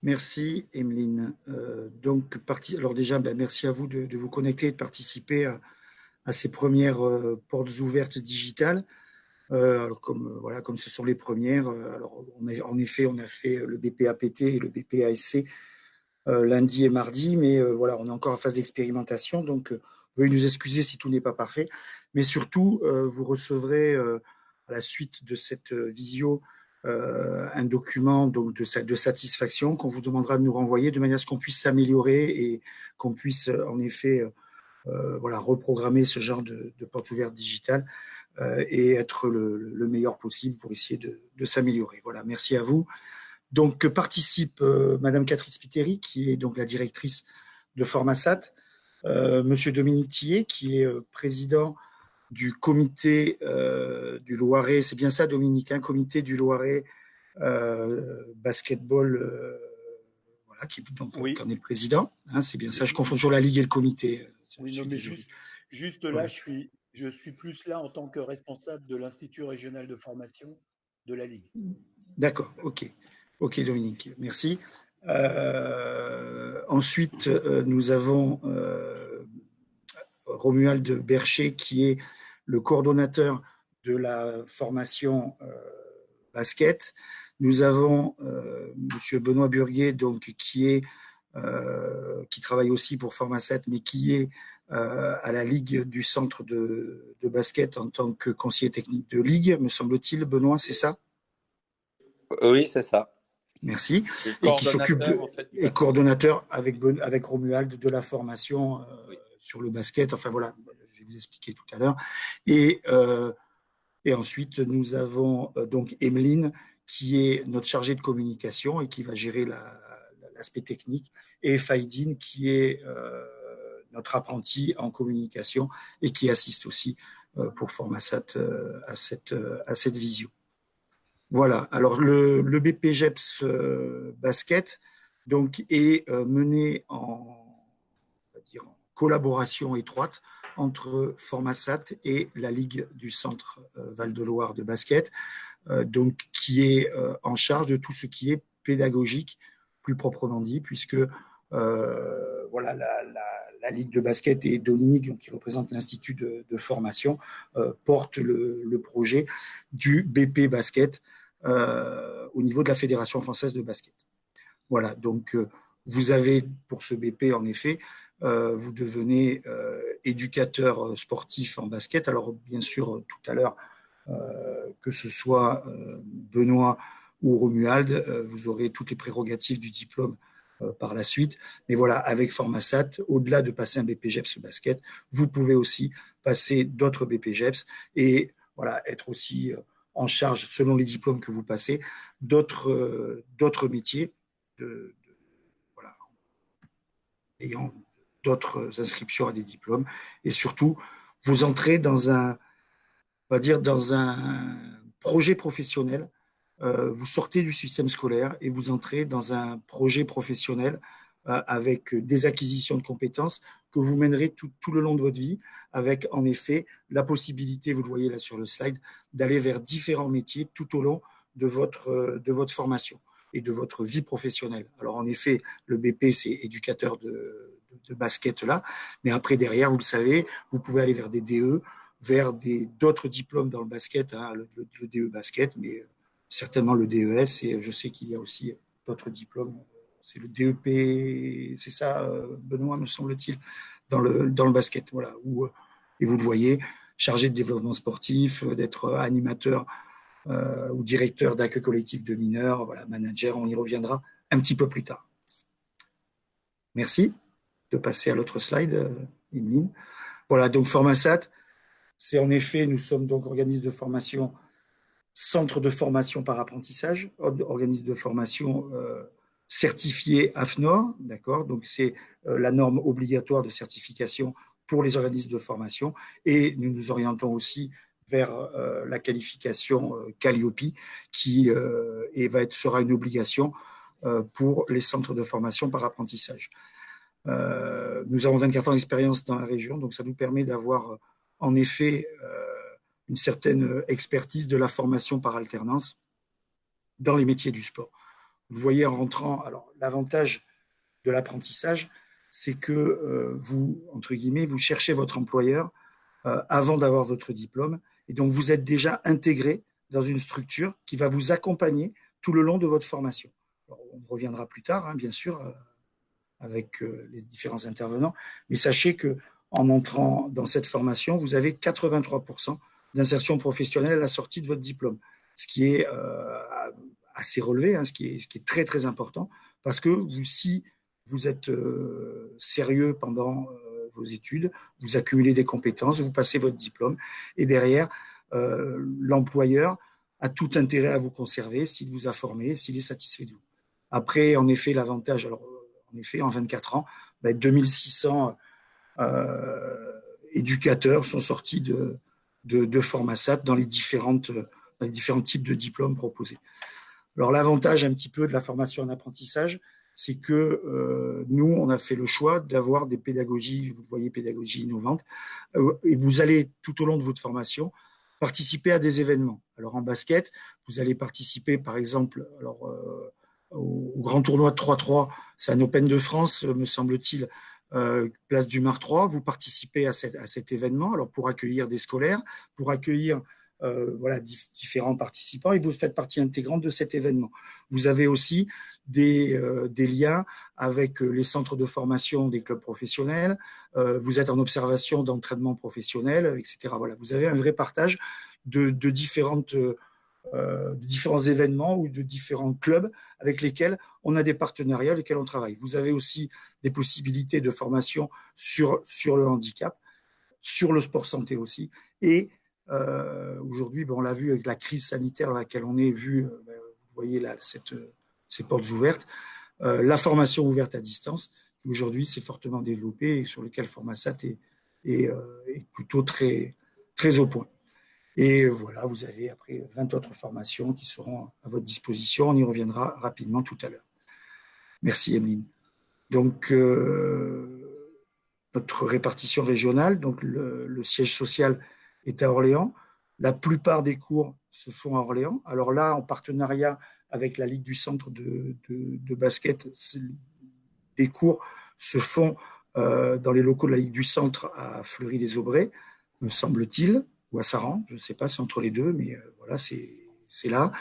Merci, Emeline. Alors déjà, merci à vous de vous connecter et de participer à ces premières portes ouvertes digitales. Voilà, comme ce sont les premières, alors en effet, on a fait le BPAPT et le BPASC lundi et mardi, mais voilà, on est encore en phase d'expérimentation, donc veuillez nous excuser si tout n'est pas parfait. Mais surtout, vous recevrez à la suite de cette visio un document donc de satisfaction qu'on vous demandera de nous renvoyer de manière à ce qu'on puisse s'améliorer et qu'on puisse en effet voilà, reprogrammer ce genre de porte ouverte digitale et être le meilleur possible pour essayer de s'améliorer. Voilà, merci à vous. Donc participe Madame Catherine Spiteri, qui est donc la directrice de Formasat, Monsieur Dominique Tillet, qui est président du comité du Loiret, c'est bien ça Dominique, hein, comité du Loiret basketball, voilà, qui Oui, en est le président, hein, c'est bien ça, je oui, confonds sur la ligue et le comité, je oui, non, suis mais désolé. juste là, Voilà. je suis plus là en tant que responsable de l'Institut régional de formation de la Ligue. D'accord, ok. Ok Dominique, merci. Ensuite, nous avons Romuald Bercher, qui est le coordonnateur de la formation basket. Nous avons Monsieur Benoît Burguet, donc qui travaille aussi pour Formasat, mais qui est à la Ligue du centre de basket en tant que conseiller technique de Ligue, me semble-t-il. Benoît, c'est ça? Oui, c'est ça. Merci. Je suis Et qui s'occupe coordonnateur en fait du et basket. coordonnateur avec Romuald de la formation Oui. sur le basket. Enfin voilà, je vais vous expliquer tout à l'heure. Et ensuite, nous avons donc Emeline, qui est notre chargée de communication et qui va gérer l'aspect technique, et Faïdine, qui est notre apprenti en communication et qui assiste aussi pour Formasat à cette visio. Voilà. Alors le BPGEPS basket donc est mené on va dire, en collaboration étroite entre Formasat et la Ligue du Centre Val-de-Loire de basket, donc qui est en charge de tout ce qui est pédagogique, plus proprement dit, puisque voilà la Ligue de basket et Dominique, donc, qui représente l'Institut de formation, porte le projet du BP basket au niveau de la Fédération française de basket. Voilà, donc vous avez pour ce BP, en effet, vous devenez éducateur sportif en basket. Alors, bien sûr, tout à l'heure, que ce soit Benoît ou Romuald, vous aurez toutes les prérogatives du diplôme par la suite. Mais voilà, avec Formasat, au-delà de passer un BPGEPS basket, vous pouvez aussi passer d'autres BPGEPS et voilà, être aussi en charge, selon les diplômes que vous passez, d'autres métiers, voilà, ayant d'autres inscriptions à des diplômes. Et surtout, vous entrez on va dire, dans un projet professionnel. Vous sortez du système scolaire et vous entrez dans un projet professionnel avec des acquisitions de compétences que vous mènerez tout le long de votre vie, avec en effet la possibilité, vous le voyez là sur le slide, d'aller vers différents métiers tout au long de votre formation et de votre vie professionnelle. Alors en effet, le BP, c'est éducateur de basket là, mais après derrière, vous le savez, vous pouvez aller vers des DE, vers d'autres diplômes dans le basket, hein, le DE basket, mais certainement le DES, et je sais qu'il y a aussi d'autres diplômes. C'est le DEP, c'est ça, Benoît, me semble-t-il, dans le basket. Voilà, et vous le voyez, chargé de développement sportif, d'être animateur ou directeur d'accueil collectif de mineurs, voilà, manager, on y reviendra un petit peu plus tard. Merci de passer à l'autre slide, Emeline. Voilà, donc Formasat, c'est en effet, nous sommes donc organisme de formation, centre de formation par apprentissage, organisme de formation certifié AFNOR, d'accord. Donc c'est la norme obligatoire de certification pour les organismes de formation, et nous nous orientons aussi vers la qualification Calliope, qui sera une obligation pour les centres de formation par apprentissage. Nous avons 24 ans d'expérience dans la région, donc ça nous permet d'avoir en effet une certaine expertise de la formation par alternance dans les métiers du sport. Vous le voyez en rentrant. Alors, l'avantage de l'apprentissage, c'est que vous, entre guillemets, vous cherchez votre employeur avant d'avoir votre diplôme. Et donc, vous êtes déjà intégré dans une structure qui va vous accompagner tout le long de votre formation. Alors, on reviendra plus tard, hein, bien sûr, avec les différents intervenants. Mais sachez qu'en entrant dans cette formation, vous avez 83% d'insertion professionnelle à la sortie de votre diplôme, ce qui est assez relevé, hein, ce qui est très, très important, parce que si vous êtes sérieux pendant vos études, vous accumulez des compétences, vous passez votre diplôme, et derrière, l'employeur a tout intérêt à vous conserver s'il vous a formé, s'il est satisfait de vous. Après, en effet, l'avantage, alors en effet, en 24 ans, 2600 éducateurs sont sortis de Formasat dans les différents types de diplômes proposés. Alors l'avantage un petit peu de la formation en apprentissage, c'est que nous, on a fait le choix d'avoir des pédagogies, vous voyez, pédagogie innovante, et vous allez tout au long de votre formation participer à des événements. Alors en basket, vous allez participer par exemple au grand tournoi de 3-3, c'est un Open de France, me semble-t-il, place du Mar 3, vous participez à cet événement alors pour accueillir des scolaires, pour accueillir différents participants et vous faites partie intégrante de cet événement. Vous avez aussi des liens avec les centres de formation des clubs professionnels, vous êtes en observation d'entraînement professionnel, etc. Voilà, vous avez un vrai partage de différents événements ou de différents clubs avec lesquels on a des partenariats, avec lesquels on travaille. Vous avez aussi des possibilités de formation sur le handicap, sur le sport santé aussi, et aujourd'hui, on l'a vu avec la crise sanitaire dans laquelle on est, vous voyez là, ces portes ouvertes, la formation ouverte à distance, qui aujourd'hui s'est fortement développée et sur lequel Formasat est plutôt très, très au point. Et voilà, vous avez après 20 autres formations qui seront à votre disposition. On y reviendra rapidement tout à l'heure. Merci, Emeline. Donc, notre répartition régionale, donc le siège social est à Orléans. La plupart des cours se font à Orléans. Alors là, en partenariat avec la Ligue du Centre de basket, des cours se font dans les locaux de la Ligue du Centre à Fleury-les-Aubrais, me semble-t-il, ou à Saran, je ne sais pas, c'est entre les deux, mais voilà, c'est là.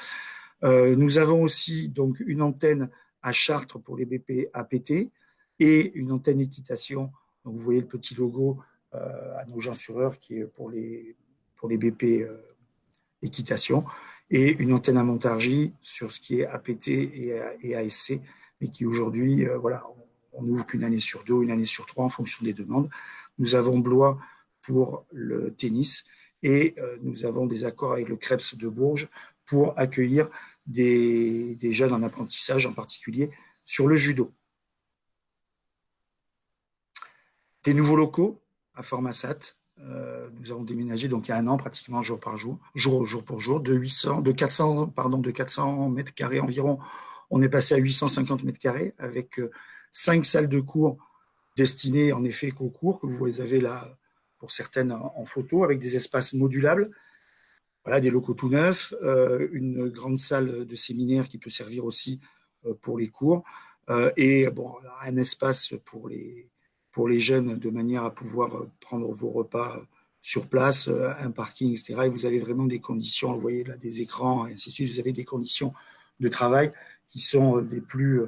Nous avons aussi donc une antenne à Chartres pour les BP APT et une antenne équitation. Donc vous voyez le petit logo à Nogent-sur-Eure qui est pour les BP équitation et une antenne à Montargis sur ce qui est APT et ASC, mais qui aujourd'hui, voilà, on n'ouvre qu'une année sur 2 ou une année sur 3 en fonction des demandes. Nous avons Blois pour le tennis et nous avons des accords avec le CREPS de Bourges pour accueillir des jeunes en apprentissage, en particulier sur le judo. Des nouveaux locaux à Formasat. Nous avons déménagé donc il y a un an, pratiquement jour pour jour, de 400 mètres carrés environ. On est passé à 850 mètres carrés avec 5 salles de cours destinées en effet qu'aux cours que vous avez là pour certaines en photo avec des espaces modulables. Voilà, des locaux tout neufs, une grande salle de séminaire qui peut servir aussi pour les cours et bon, un espace pour les jeunes de manière à pouvoir prendre vos repas sur place, un parking, etc. Et vous avez vraiment des conditions, vous voyez là des écrans et ainsi de suite, vous avez des conditions de travail qui sont les plus,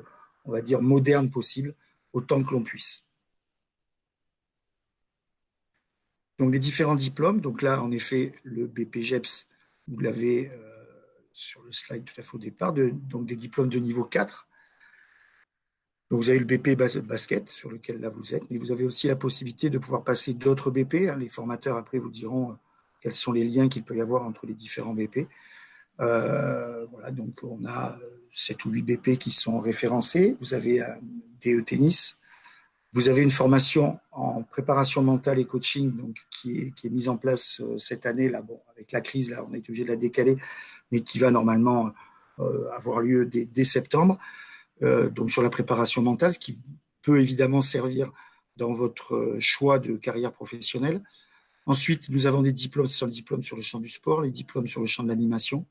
on va dire, modernes possibles, autant que l'on puisse. Donc les différents diplômes, donc là en effet le BPGEPS, vous l'avez sur le slide tout à fait au départ, donc des diplômes de niveau 4. Donc vous avez le BP basket sur lequel là vous êtes, mais vous avez aussi la possibilité de pouvoir passer d'autres BP. Hein. Les formateurs après vous diront quels sont les liens qu'il peut y avoir entre les différents BP. Voilà, donc on a 7 ou 8 BP qui sont référencés. Vous avez un DE tennis. Vous avez une formation en préparation mentale et coaching donc, qui est mise en place cette année. Là, bon, avec la crise, là, on a été obligé de la décaler, mais qui va normalement avoir lieu dès septembre. Donc sur la préparation mentale, ce qui peut évidemment servir dans votre choix de carrière professionnelle. Ensuite, nous avons des diplômes sur le champ du sport, les diplômes sur le champ de l'animation.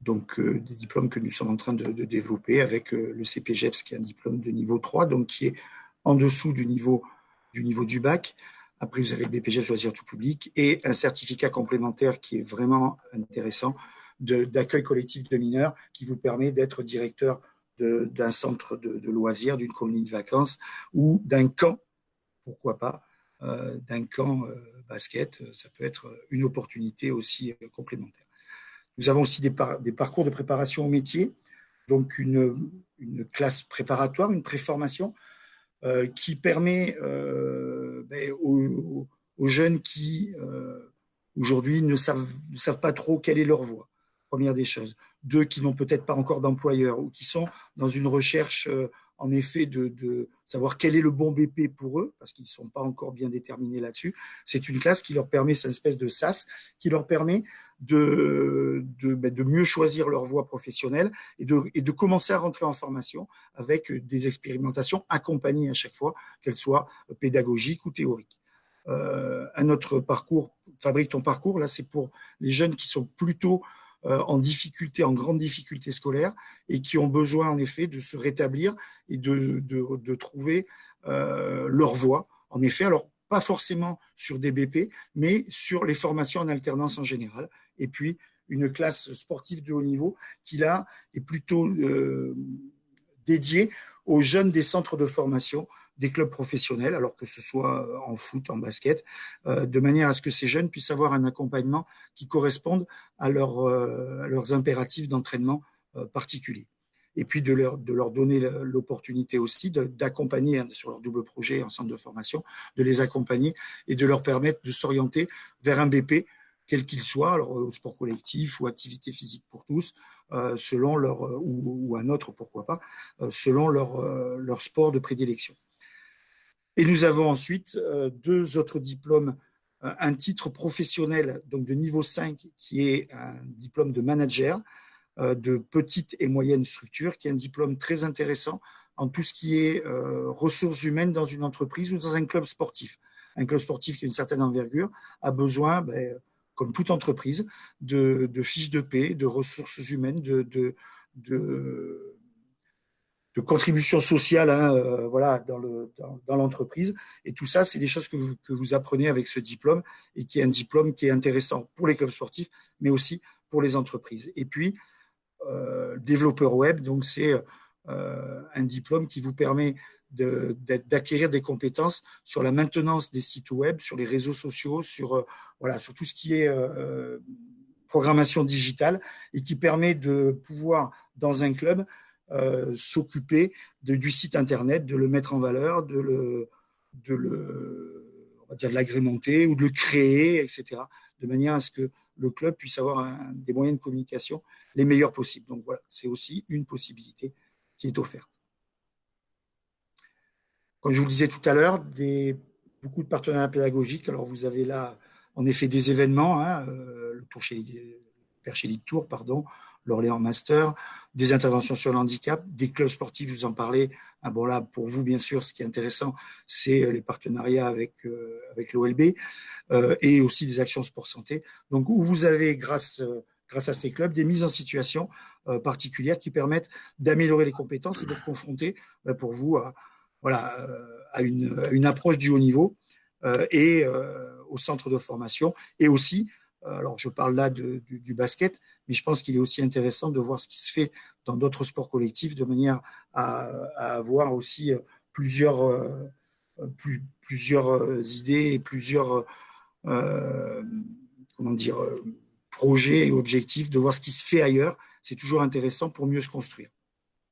Donc, des diplômes que nous sommes en train de développer avec le CPGEPS, qui est un diplôme de niveau 3, donc qui est en dessous du niveau du bac. Après, vous avez le BPGEPS Loisirs tout public et un certificat complémentaire qui est vraiment intéressant d'accueil collectif de mineurs, qui vous permet d'être directeur d'un centre de loisirs, d'une colonie de vacances ou d'un camp, pourquoi pas, d'un camp basket. Ça peut être une opportunité aussi complémentaire. Nous avons aussi des parcours de préparation au métier, donc une classe préparatoire, une préformation qui permet aux jeunes qui aujourd'hui ne savent pas trop quelle est leur voie, première des choses. Deux, qui n'ont peut-être pas encore d'employeur ou qui sont dans une recherche en effet de savoir quel est le bon BP pour eux, parce qu'ils ne sont pas encore bien déterminés là-dessus. C'est une classe qui leur permet, c'est une espèce de SAS, qui leur permet de mieux choisir leur voie professionnelle et de commencer à rentrer en formation avec des expérimentations accompagnées à chaque fois, qu'elles soient pédagogiques ou théoriques. Un autre parcours, Fabrique ton parcours, là c'est pour les jeunes qui sont plutôt en difficulté, en grande difficulté scolaire et qui ont besoin en effet de se rétablir et de trouver leur voie. En effet, alors pas forcément sur des BP, mais sur les formations en alternance en général. Et puis une classe sportive de haut niveau qui là est plutôt dédiée aux jeunes des centres de formation des clubs professionnels, alors que ce soit en foot, en basket, de manière à ce que ces jeunes puissent avoir un accompagnement qui corresponde à leurs impératifs d'entraînement particuliers. Et puis de leur donner l'opportunité aussi d'accompagner sur leur double projet en centre de formation, de les accompagner et de leur permettre de s'orienter vers un BP, quel qu'il soit, alors sport collectif ou activité physique pour tous, selon ou un autre, pourquoi pas, selon leur sport de prédilection. Et nous avons ensuite deux autres diplômes, un titre professionnel donc de niveau 5 qui est un diplôme de manager de petite et moyenne structure, qui est un diplôme très intéressant en tout ce qui est ressources humaines dans une entreprise ou dans un club sportif. Un club sportif qui a une certaine envergure a besoin, comme toute entreprise, de fiches de paie, de ressources humaines, de contribution sociale voilà, dans l'entreprise. Et tout ça, c'est des choses que vous apprenez avec ce diplôme et qui est un diplôme qui est intéressant pour les clubs sportifs, mais aussi pour les entreprises. Et puis, développeur web, donc c'est un diplôme qui vous permet d'acquérir des compétences sur la maintenance des sites web, sur les réseaux sociaux, voilà, sur tout ce qui est programmation digitale et qui permet de pouvoir, dans un club, s'occuper du site internet, de le mettre en valeur, on va dire de l'agrémenter ou de le créer, etc., de manière à ce que le club puisse avoir des moyens de communication les meilleurs possibles. Donc voilà, c'est aussi une possibilité qui est offerte. Comme je vous le disais tout à l'heure, beaucoup de partenariats pédagogiques. Alors vous avez là, en effet, des événements, le Père Chély de Tours, l'Orléans Master, des interventions sur le handicap, des clubs sportifs, je vous en parlais. Bon là, pour vous, bien sûr, ce qui est intéressant, c'est les partenariats avec l'OLB et aussi des actions sport santé. Donc, où vous avez, grâce à ces clubs, des mises en situation particulières qui permettent d'améliorer les compétences et de confronter pour vous à une approche du haut niveau et au centre de formation. Et aussi, alors je parle là du basket, mais je pense qu'il est aussi intéressant de voir ce qui se fait dans d'autres sports collectifs de manière à avoir aussi plusieurs idées et plusieurs comment dire, projets et objectifs, de voir ce qui se fait ailleurs. C'est toujours intéressant pour mieux se construire.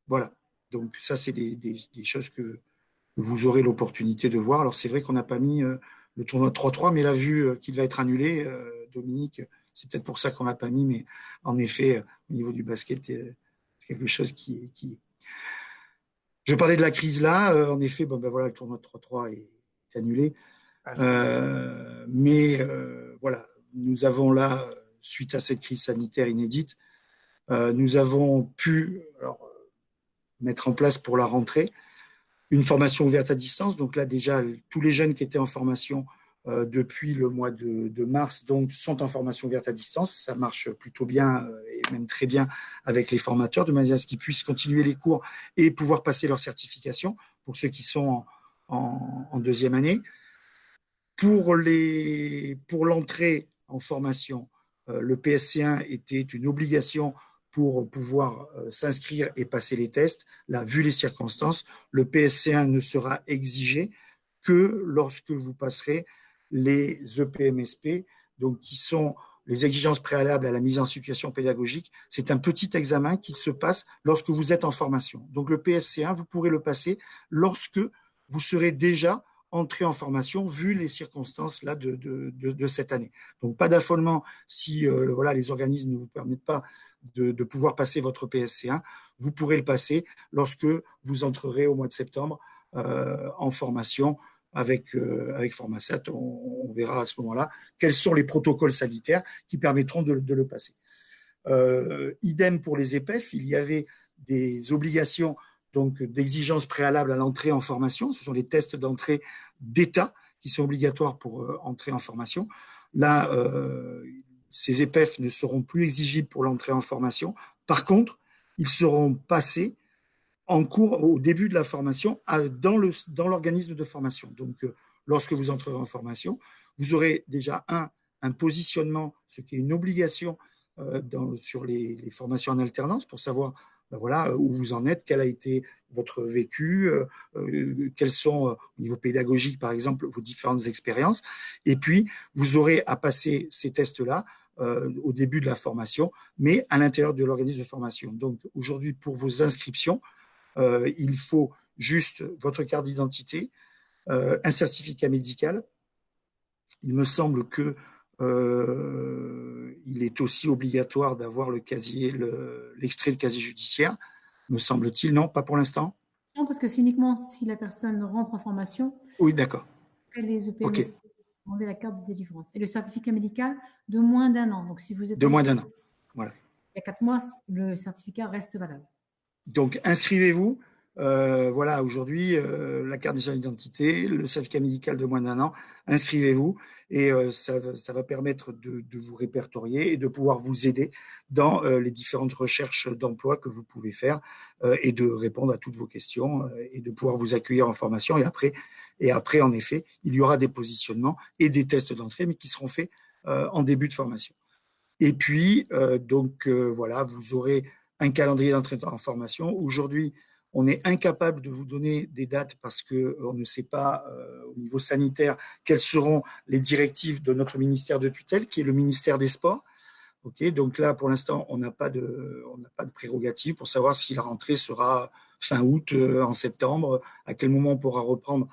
Voilà. Donc ça, c'est des choses que vous aurez l'opportunité de voir. Alors c'est vrai qu'on n'a pas mis le tournoi de 3-3, mais là, vu qu'il va être annulé, Dominique, c'est peut-être pour ça qu'on l'a pas mis, mais en effet, au niveau du basket, c'est quelque chose qui. Je parlais de la crise là, en effet, voilà, le tournoi de 3-3 est annulé. Mais voilà, nous avons là, suite à cette crise sanitaire inédite, nous avons pu mettre en place pour la rentrée une formation ouverte à distance. Donc là, déjà, tous les jeunes qui étaient en formation depuis le mois de mars donc, sont en formation ouverte à distance. Ça marche plutôt bien et même très bien avec les formateurs, de manière à ce qu'ils puissent continuer les cours et pouvoir passer leur certification pour ceux qui sont en deuxième année. Pour l'entrée en formation, le PSC1 était une obligation pour pouvoir s'inscrire et passer les tests. Là, vu les circonstances, le PSC1 ne sera exigé que lorsque vous passerez les EPMSP, donc qui sont les exigences préalables à la mise en situation pédagogique. C'est un petit examen qui se passe lorsque vous êtes en formation. Donc le PSC1, vous pourrez le passer lorsque vous serez déjà entré en formation, vu les circonstances là de cette année. Donc pas d'affolement si voilà, les organismes ne vous permettent pas de pouvoir passer votre PSC1. Vous pourrez le passer lorsque vous entrerez au mois de septembre en formation avec Formasat. On verra à ce moment-là quels sont les protocoles sanitaires qui permettront de le passer. Idem pour les EPEF, il y avait des obligations donc d'exigences préalables à l'entrée en formation. Ce sont les tests d'entrée d'État qui sont obligatoires pour entrer en formation. Là, ces EPEF ne seront plus exigibles pour l'entrée en formation. Par contre, ils seront passés en cours au début de la formation dans l'organisme de formation. Donc, lorsque vous entrerez en formation, vous aurez déjà un positionnement, ce qui est une obligation sur les formations en alternance pour savoir ben voilà, où vous en êtes, quel a été votre vécu, quelles sont, au niveau pédagogique, par exemple, vos différentes expériences. Et puis, vous aurez à passer ces tests-là au début de la formation, mais à l'intérieur de l'organisme de formation. Donc, aujourd'hui, pour vos inscriptions, il faut juste votre carte d'identité, un certificat médical. Il me semble que il est aussi obligatoire d'avoir l'extrait de casier judiciaire, me semble-t-il. Non, pas pour l'instant. Non, parce que c'est uniquement si la personne rentre en formation. Oui, d'accord. Que les EPMS okay. demander la carte de délivrance. Et le certificat médical de moins d'un an. Donc, si vous êtes de moins d'un an, voilà. Il y a 4 mois, le certificat reste valable. Donc, inscrivez-vous. Voilà, aujourd'hui, la carte d'identité, le certificat médical de moins d'un an, inscrivez-vous et ça va permettre de vous répertorier et de pouvoir vous aider dans les différentes recherches d'emploi que vous pouvez faire et de répondre à toutes vos questions et de pouvoir vous accueillir en formation. Et après, en effet, il y aura des positionnements et des tests d'entrée, mais qui seront faits en début de formation. Et puis, voilà, vous aurez un calendrier d'entrée en formation. Aujourd'hui, on est incapable de vous donner des dates parce qu'on ne sait pas au niveau sanitaire quelles seront les directives de notre ministère de tutelle, qui est le ministère des Sports. Okay, donc là, pour l'instant, on n'a pas de prérogative pour savoir si la rentrée sera fin août, en septembre, à quel moment on pourra reprendre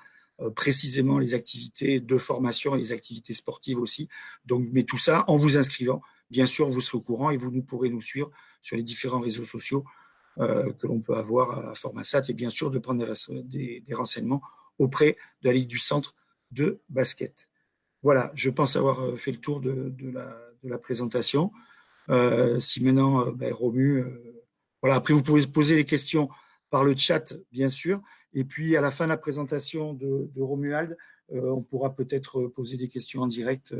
précisément les activités de formation et les activités sportives aussi. Donc, mais tout ça, en vous inscrivant, bien sûr, vous serez au courant et vous pourrez nous suivre sur les différents réseaux sociaux que l'on peut avoir à Formasat et bien sûr de prendre des renseignements auprès de la Ligue du Centre de basket. Voilà, je pense avoir fait le tour de la présentation. Si maintenant, Romu, voilà, après vous pouvez poser des questions par le chat, bien sûr, et puis à la fin de la présentation de Romuald, on pourra peut-être poser des questions en direct.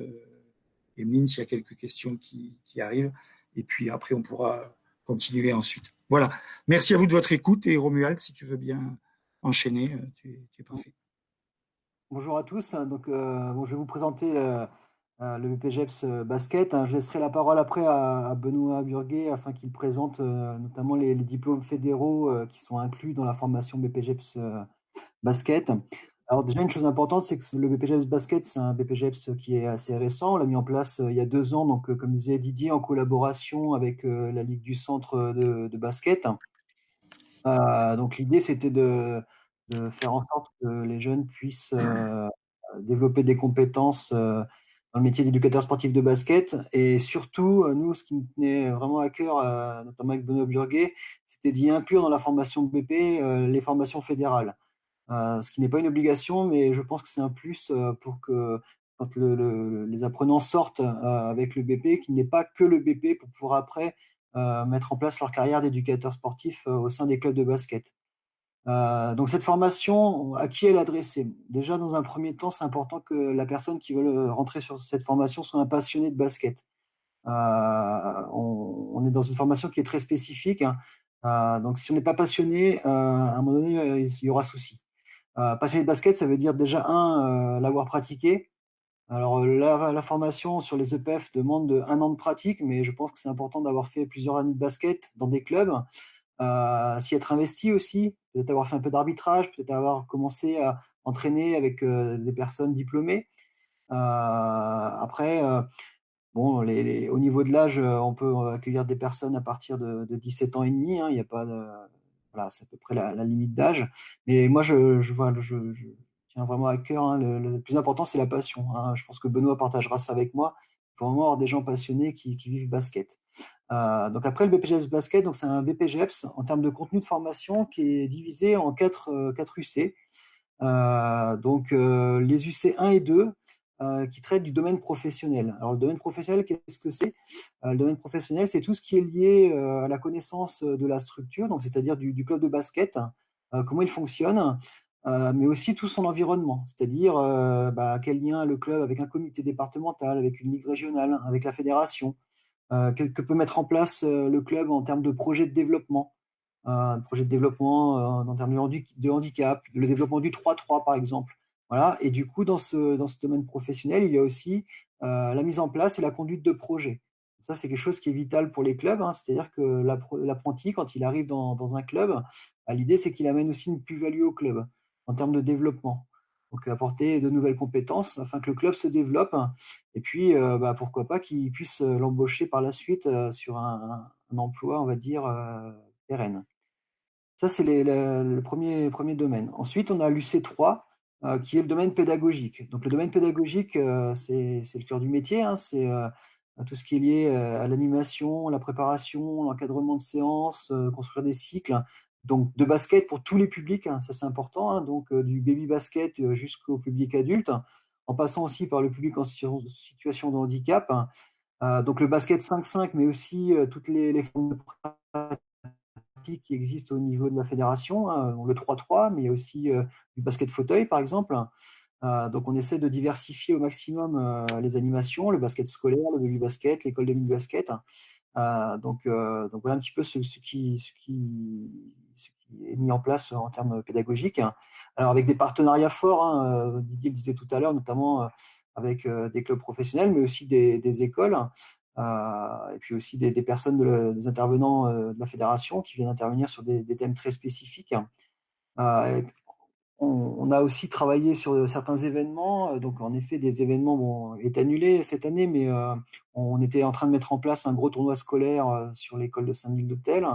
Emeline, s'il y a quelques questions qui arrivent, et puis après on pourra continuer ensuite. Voilà, merci à vous de votre écoute, et Romuald, si tu veux bien enchaîner, tu es parfait. Bonjour à tous. Donc, je vais vous présenter le BPGEPS basket. Je laisserai la parole après à Benoît Burguet afin qu'il présente notamment les diplômes fédéraux qui sont inclus dans la formation BPGEPS basket. Alors déjà, une chose importante, c'est que le BPGEPS basket, c'est un BPGEPS qui est assez récent. On l'a mis en place il y a 2 ans, donc comme disait Didier, en collaboration avec la Ligue du Centre de basket. Donc l'idée, c'était de faire en sorte que les jeunes puissent développer des compétences dans le métier d'éducateur sportif de basket. Et surtout, nous, ce qui nous tenait vraiment à cœur, notamment avec Benoît Burguet, c'était d'y inclure dans la formation BP les formations fédérales. Ce qui n'est pas une obligation, mais je pense que c'est un plus pour que quand les apprenants sortent avec le BP, qu'il n'y ait pas que le BP pour pouvoir après mettre en place leur carrière d'éducateur sportif au sein des clubs de basket. Donc cette formation, à qui elle est adressée? Déjà, dans un premier temps, c'est important que la personne qui veut rentrer sur cette formation soit un passionné de basket. On est dans une formation qui est très spécifique, hein. Donc, si on n'est pas passionné, à un moment donné, il y aura souci. Passionné de basket, ça veut dire déjà, l'avoir pratiqué. Alors, la formation sur les EPF demande 1 an de pratique, mais je pense que c'est important d'avoir fait plusieurs années de basket dans des clubs, s'y être investi aussi, peut-être avoir fait un peu d'arbitrage, peut-être avoir commencé à entraîner avec des personnes diplômées. Après, bon, au niveau de l'âge, on peut accueillir des personnes à partir de 17 ans et demi, hein, il y a pas de, voilà, c'est à peu près la limite d'âge. Mais moi, je tiens vraiment à cœur, hein, le plus important, c'est la passion, hein. Je pense que Benoît partagera ça avec moi. Il faut vraiment avoir des gens passionnés qui vivent basket. Donc après, le BPGEPS Basket, donc c'est un BPGEPS en termes de contenu de formation qui est divisé en quatre UC. Donc, les UC 1 et 2 qui traitent du domaine professionnel. Alors, le domaine professionnel, qu'est-ce que c'est? Le domaine professionnel, c'est tout ce qui est lié à la connaissance de la structure, donc c'est-à-dire du club de basket, comment il fonctionne, mais aussi tout son environnement, c'est-à-dire quel lien a le club avec un comité départemental, avec une ligue régionale, avec la fédération, que peut mettre en place le club en termes de projet de développement, un projet de développement en termes de handicap, le développement du 3-3 par exemple. Voilà. Et du coup, dans ce domaine professionnel, il y a aussi la mise en place et la conduite de projets. Ça, c'est quelque chose qui est vital pour les clubs, hein. C'est-à-dire que l'apprenti, quand il arrive dans un club, l'idée, c'est qu'il amène aussi une plus-value au club en termes de développement. Donc, apporter de nouvelles compétences afin que le club se développe. Et puis, pourquoi pas qu'il puisse l'embaucher par la suite sur un emploi, on va dire, pérenne. Ça, c'est le premier domaine. Ensuite, on a l'UC3, qui est le domaine pédagogique. Donc, le domaine pédagogique, c'est le cœur du métier, hein. C'est tout ce qui est lié à l'animation, la préparation, l'encadrement de séances, construire des cycles. Donc, de basket pour tous les publics, hein, ça c'est important, hein. Donc, du baby basket jusqu'au public adulte, en passant aussi par le public en situation de handicap, hein. Donc, le basket 5-5, mais aussi toutes les formes de qui existent au niveau de la fédération, hein, le 3-3, mais il y a aussi du basket fauteuil, par exemple. Donc, on essaie de diversifier au maximum les animations, le basket scolaire, le baby basket, l'école de mini basket. Donc, voilà un petit peu ce qui est mis en place en termes pédagogiques. Alors, avec des partenariats forts, hein, Didier le disait tout à l'heure, notamment avec des clubs professionnels, mais aussi des écoles. Et puis aussi des personnes, des intervenants de la fédération qui viennent intervenir sur des thèmes très spécifiques. Euh, on a aussi travaillé sur certains événements. Donc, en effet, des événements vont être annulés cette année, mais on était en train de mettre en place un gros tournoi scolaire sur l'école de Saint-Denis-d'Hôtel.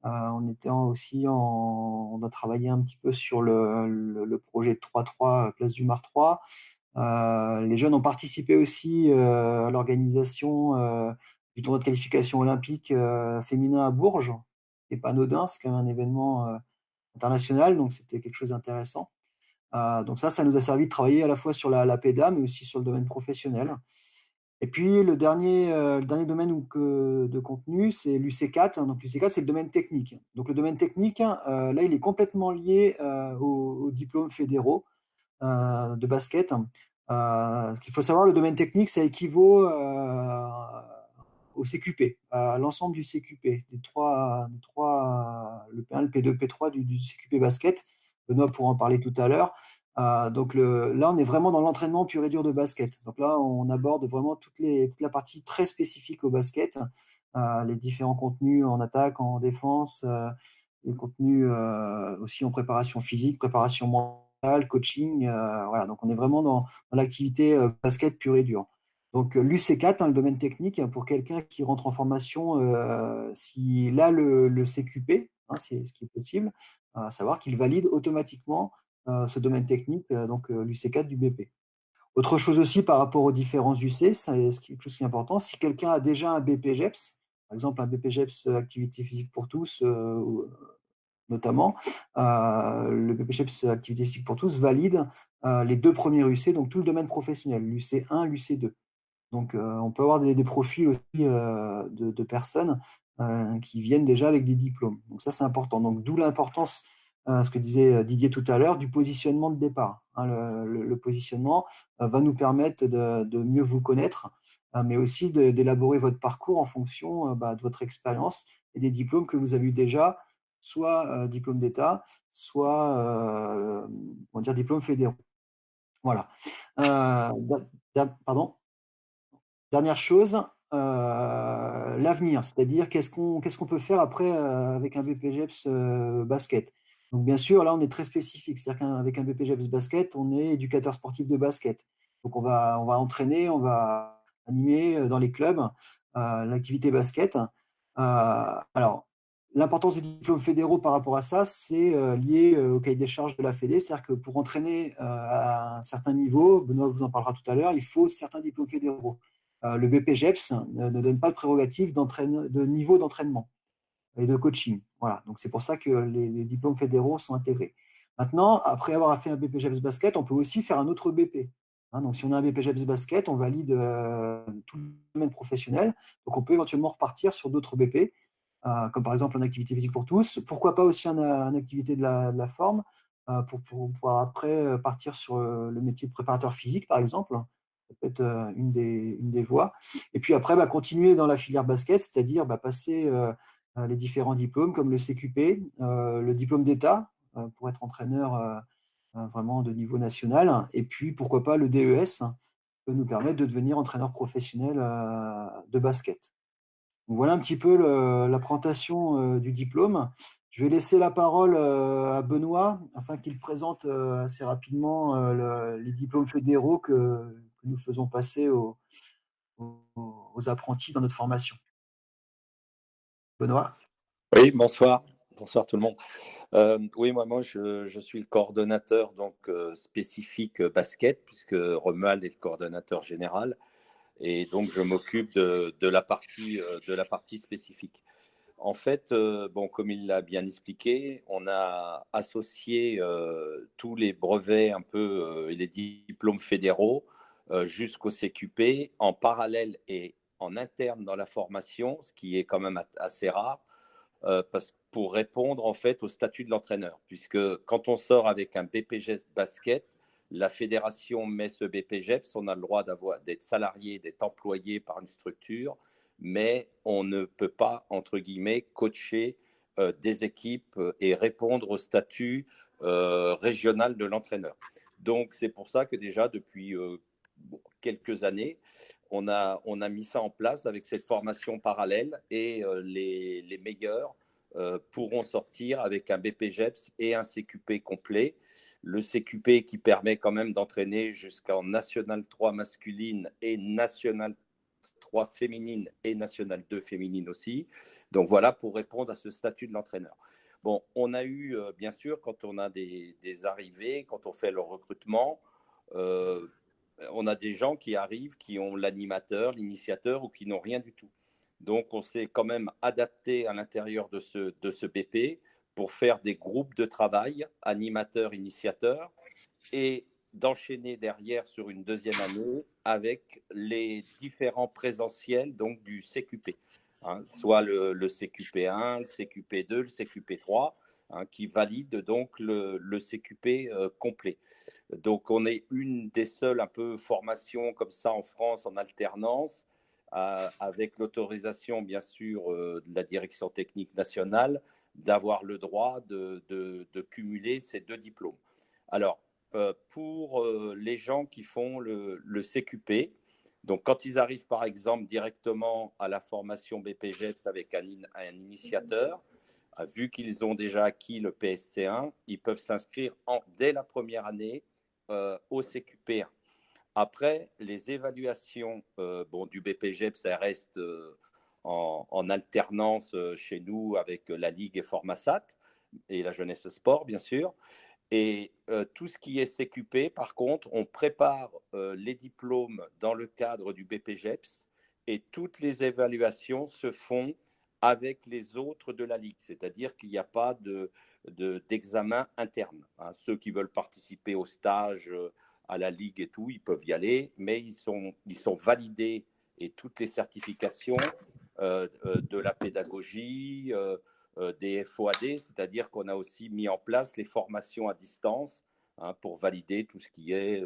On a travaillé un petit peu sur le projet de 3-3 Place du Mar 3. Les jeunes ont participé aussi à l'organisation du tournoi de qualification olympique féminin à Bourges, qui n'est pas anodin, c'est quand même un événement international, donc c'était quelque chose d'intéressant. Donc ça nous a servi de travailler à la fois sur la PEDA, mais aussi sur le domaine professionnel. Et puis le dernier domaine de contenu, c'est l'UC4. Donc l'UC4, c'est le domaine technique. Donc le domaine technique, là, il est complètement lié aux diplômes fédéraux de basket. Ce qu'il faut savoir, le domaine technique, ça équivaut au CQP, à l'ensemble du CQP, le P1, le P2, le P3 du CQP basket. Benoît pourra en parler tout à l'heure. Donc là, on est vraiment dans l'entraînement pur et dur de basket. Donc là, on aborde vraiment toute la partie très spécifique au basket, les différents contenus en attaque, en défense, les contenus aussi en préparation physique, préparation mentale, coaching. Voilà, donc on est vraiment dans l'activité basket pur et dur. Donc l'UC4, hein, le domaine technique, pour quelqu'un qui rentre en formation, s'il a le CQP, hein, c'est ce qui est possible, à savoir qu'il valide automatiquement ce domaine technique, donc l'UC4 du BP. Autre chose aussi par rapport aux différents UC, c'est quelque chose qui est important, si quelqu'un a déjà un BPGEPS, par exemple un BPGEPS activité physique pour tous, notamment, le BPGEPS activité physique pour tous valide les 2 premiers UC, donc tout le domaine professionnel, l'UC1, l'UC2. Donc, on peut avoir des profils aussi de personnes qui viennent déjà avec des diplômes. Donc ça, c'est important. Donc, d'où l'importance ce que disait Didier tout à l'heure, du positionnement de départ. Hein. Le positionnement va nous permettre de mieux vous connaître, mais aussi d'élaborer votre parcours en fonction de votre expérience et des diplômes que vous avez eu déjà, soit diplôme d'État, soit on va dire diplômes fédéraux. Voilà. Pardon. Dernière chose, l'avenir, c'est-à-dire qu'est-ce qu'on peut faire après avec un BPGEPS basket. Donc bien sûr, là on est très spécifique, c'est-à-dire qu'avec un BPGEPS basket, on est éducateur sportif de basket. Donc on va entraîner, on va animer dans les clubs l'activité basket. Alors, l'importance des diplômes fédéraux par rapport à ça, c'est lié au cahier des charges de la Fédé, c'est-à-dire que pour entraîner à un certain niveau, Benoît vous en parlera tout à l'heure, il faut certains diplômes fédéraux. Le BPGEPS ne donne pas de prérogative de niveau d'entraînement et de coaching. Voilà, donc c'est pour ça que les diplômes fédéraux sont intégrés. Maintenant, après avoir fait un BPGEPS basket, on peut aussi faire un autre BP. Hein, donc si on a un BPGEPS basket, on valide tout le domaine professionnel. Donc on peut éventuellement repartir sur d'autres BP, comme par exemple en activité physique pour tous. Pourquoi pas aussi en activité de la forme, pour pouvoir après partir sur le métier de préparateur physique, par exemple. Ça peut être une des voies. Et puis après, continuer dans la filière basket, c'est-à-dire passer les différents diplômes comme le CQP, le diplôme d'État pour être entraîneur vraiment de niveau national, et puis pourquoi pas le DES peut nous permettre de devenir entraîneur professionnel de basket. Donc voilà un petit peu la présentation du diplôme. Je vais laisser la parole à Benoît afin qu'il présente assez rapidement les diplômes fédéraux que nous faisons passer aux apprentis dans notre formation. Benoît. Oui, bonsoir. Bonsoir tout le monde. Oui, moi je suis le coordonnateur spécifique basket, puisque Romuald est le coordonnateur général. Et donc, je m'occupe de la partie spécifique. En fait, comme il l'a bien expliqué, on a associé tous les brevets un peu et les diplômes fédéraux jusqu'au CQP en parallèle et en interne dans la formation, ce qui est quand même assez rare, pour répondre en fait au statut de l'entraîneur. Puisque quand on sort avec un BPGEPS basket, la fédération met ce BPGEPS, on a le droit d'être salarié, d'être employé par une structure, mais on ne peut pas, entre guillemets, coacher des équipes et répondre au statut régional de l'entraîneur. Donc, c'est pour ça que déjà, depuis quelques années, on a mis ça en place avec cette formation parallèle et les meilleurs pourront sortir avec un BPGEPS et un CQP complet. Le CQP qui permet quand même d'entraîner jusqu'en National 3 masculine et National 3 féminine et National 2 féminine aussi. Donc voilà pour répondre à ce statut de l'entraîneur. Bon, on a eu, bien sûr, quand on a des arrivées, quand on fait le recrutement, on a des gens qui arrivent, qui ont l'animateur, l'initiateur ou qui n'ont rien du tout. Donc, on s'est quand même adapté à l'intérieur de ce BP pour faire des groupes de travail, animateurs, initiateurs, et d'enchaîner derrière sur une deuxième année avec les différents présentiels donc du CQP, hein, soit le CQP1, le CQP2, le CQP3, hein, qui valide donc le CQP complet. Donc, on est une des seules un peu formations comme ça en France en alternance, avec l'autorisation, bien sûr, de la direction technique nationale, d'avoir le droit de cumuler ces deux diplômes. Alors, pour les gens qui font le CQP, donc quand ils arrivent par exemple directement à la formation BPGEPS avec un initiateur, vu qu'ils ont déjà acquis le PSC1, ils peuvent s'inscrire dès la première année au CQP1. Après, les évaluations du BPGEPS, ça reste en alternance chez nous avec la Ligue et Formasat et la Jeunesse Sport, bien sûr. Et tout ce qui est CQP, par contre, on prépare les diplômes dans le cadre du BPGEPS et toutes les évaluations se font avec les autres de la Ligue. C'est-à-dire qu'il n'y a pas d'examen interne. Hein. Ceux qui veulent participer au stage à la Ligue et tout, ils peuvent y aller, mais ils sont validés et toutes les certifications de la pédagogie, des FOAD, c'est-à-dire qu'on a aussi mis en place les formations à distance pour valider tout ce qui est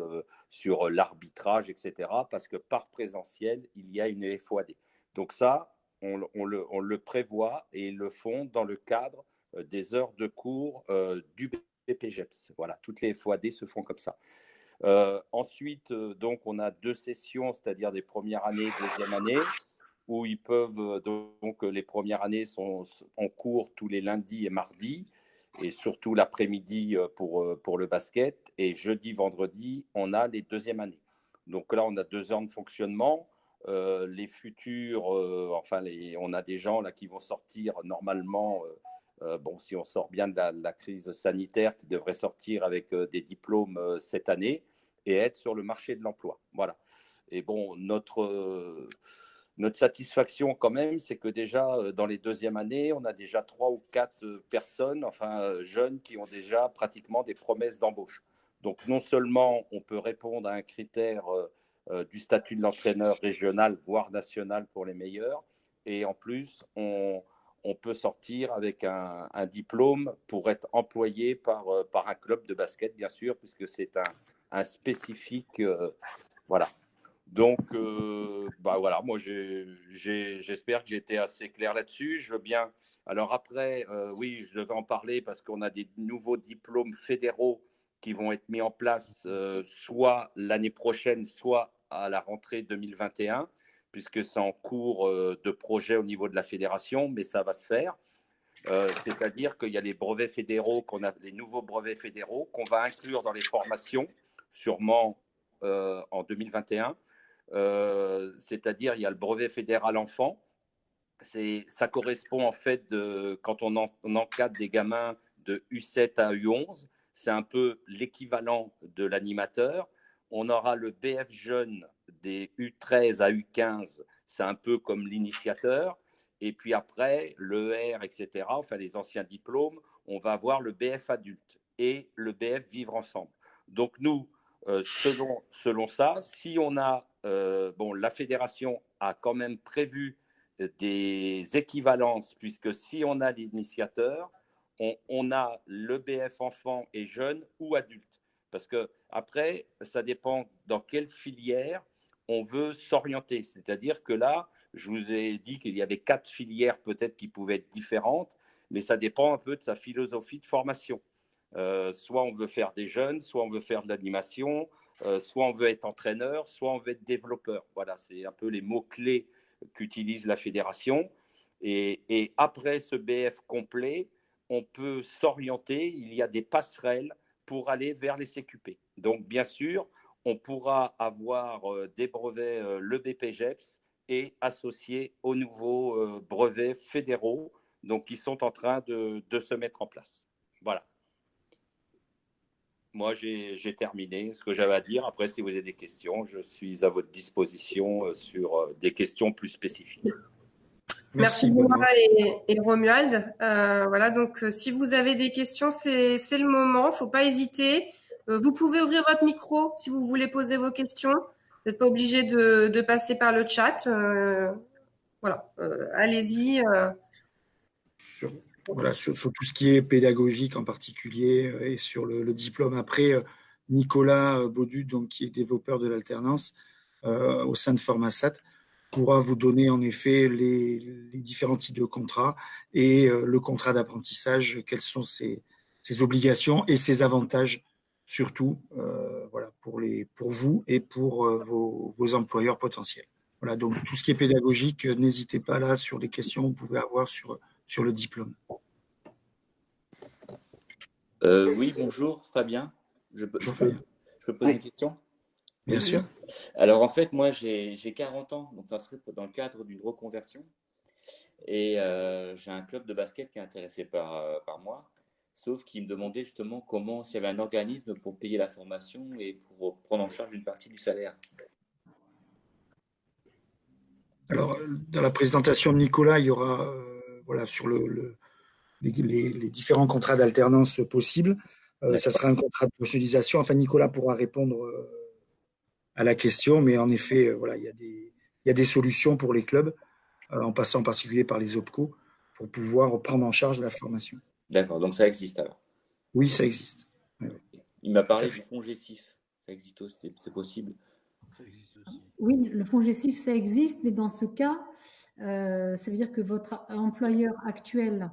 sur l'arbitrage, etc. Parce que par présentiel, il y a une FOAD. Donc ça, on le prévoit et ils le font dans le cadre des heures de cours du BPGEPS. Voilà, toutes les FOAD se font comme ça. Ensuite, donc, on a 2 sessions, c'est-à-dire des premières années, deuxième année, où ils peuvent, donc, les premières années sont en cours tous les lundis et mardis, et surtout l'après-midi pour le basket. Et jeudi, vendredi, on a les deuxièmes années. Donc là, on a 2 ans de fonctionnement. Les futurs, on a des gens là qui vont sortir normalement. Bon, si on sort bien de la crise sanitaire, qui devrait sortir avec des diplômes cette année et être sur le marché de l'emploi. Voilà. Et bon, notre satisfaction quand même, c'est que déjà dans les deuxièmes années, on a déjà 3 ou 4 personnes, jeunes, qui ont déjà pratiquement des promesses d'embauche. Donc non seulement on peut répondre à un critère du statut de l'entraîneur régional, voire national pour les meilleurs, et en plus on peut sortir avec un diplôme pour être employé par un club de basket, bien sûr, puisque c'est un spécifique. Voilà. Donc, voilà, moi, j'espère que j'ai été assez clair là-dessus. Je veux bien. Alors après, oui, je devais en parler parce qu'on a des nouveaux diplômes fédéraux qui vont être mis en place soit l'année prochaine, soit à la rentrée 2021, puisque c'est en cours de projet au niveau de la fédération, mais ça va se faire. C'est-à-dire qu'il y a les brevets fédéraux, les nouveaux brevets fédéraux qu'on va inclure dans les formations, sûrement en 2021. C'est-à-dire il y a le brevet fédéral enfant. Ça correspond en fait quand on encadre des gamins de U7 à U11, c'est un peu l'équivalent de l'animateur. On aura le BF jeune des U13 à U15, c'est un peu comme l'initiateur. Et puis après, l'ER, etc., enfin les anciens diplômes, on va avoir le BF adulte et le BF vivre ensemble. Donc nous, selon ça, si on a, la fédération a quand même prévu des équivalences, puisque si on a l'initiateur, on a le BF enfant et jeune ou adulte. Parce que après, ça dépend dans quelle filière on veut s'orienter. C'est-à-dire que là, je vous ai dit qu'il y avait 4 filières peut-être qui pouvaient être différentes, mais ça dépend un peu de sa philosophie de formation. Soit on veut faire des jeunes, soit on veut faire de l'animation, soit on veut être entraîneur, soit on veut être développeur. Voilà, c'est un peu les mots-clés qu'utilise la fédération. Et après ce BF complet, on peut s'orienter, il y a des passerelles pour aller vers les CQP. Donc, bien sûr, on pourra avoir des brevets, le BPGEPS, et associés aux nouveaux brevets fédéraux, donc qui sont en train de se mettre en place. Voilà. Moi, j'ai terminé ce que j'avais à dire. Après, si vous avez des questions, je suis à votre disposition sur des questions plus spécifiques. Merci Benoît et Romuald. Voilà, donc si vous avez des questions, c'est le moment. Il ne faut pas hésiter. Vous pouvez ouvrir votre micro si vous voulez poser vos questions. Vous n'êtes pas obligé de passer par le chat. Voilà, allez-y. Sur tout ce qui est pédagogique en particulier et sur le diplôme après, Nicolas Baudu, donc, qui est développeur de l'alternance au sein de Formasat, pourra vous donner en effet les différents types de contrats et le contrat d'apprentissage, quelles sont ses obligations et ses avantages surtout voilà, pour vous et pour vos employeurs potentiels. Voilà, donc tout ce qui est pédagogique, n'hésitez pas là sur les questions que vous pouvez avoir sur le diplôme. Oui, bonjour Fabien. Bonjour Fabien. Je peux poser une question? Bien sûr. Alors en fait, moi j'ai 40 ans, donc ça serait dans le cadre d'une reconversion. Et j'ai un club de basket qui est intéressé par moi, sauf qu'il me demandait justement s'il y avait un organisme pour payer la formation et pour prendre en charge une partie du salaire. Alors, dans la présentation de Nicolas, il y aura voilà, sur les différents contrats d'alternance possibles. Ça sera un contrat de professionnalisation. Enfin, Nicolas pourra répondre à la question, mais en effet, voilà, il y a des solutions pour les clubs, en passant en particulier par les OPCO, pour pouvoir prendre en charge la formation. D'accord, donc ça existe alors. Oui, ça existe. Oui, oui. Il m'a parlé Tout à du fait. fonds GESIF. Ça existe aussi, c'est possible. Ça existe aussi. Oui, le fonds GESIF, ça existe, mais dans ce cas, ça veut dire que votre employeur actuel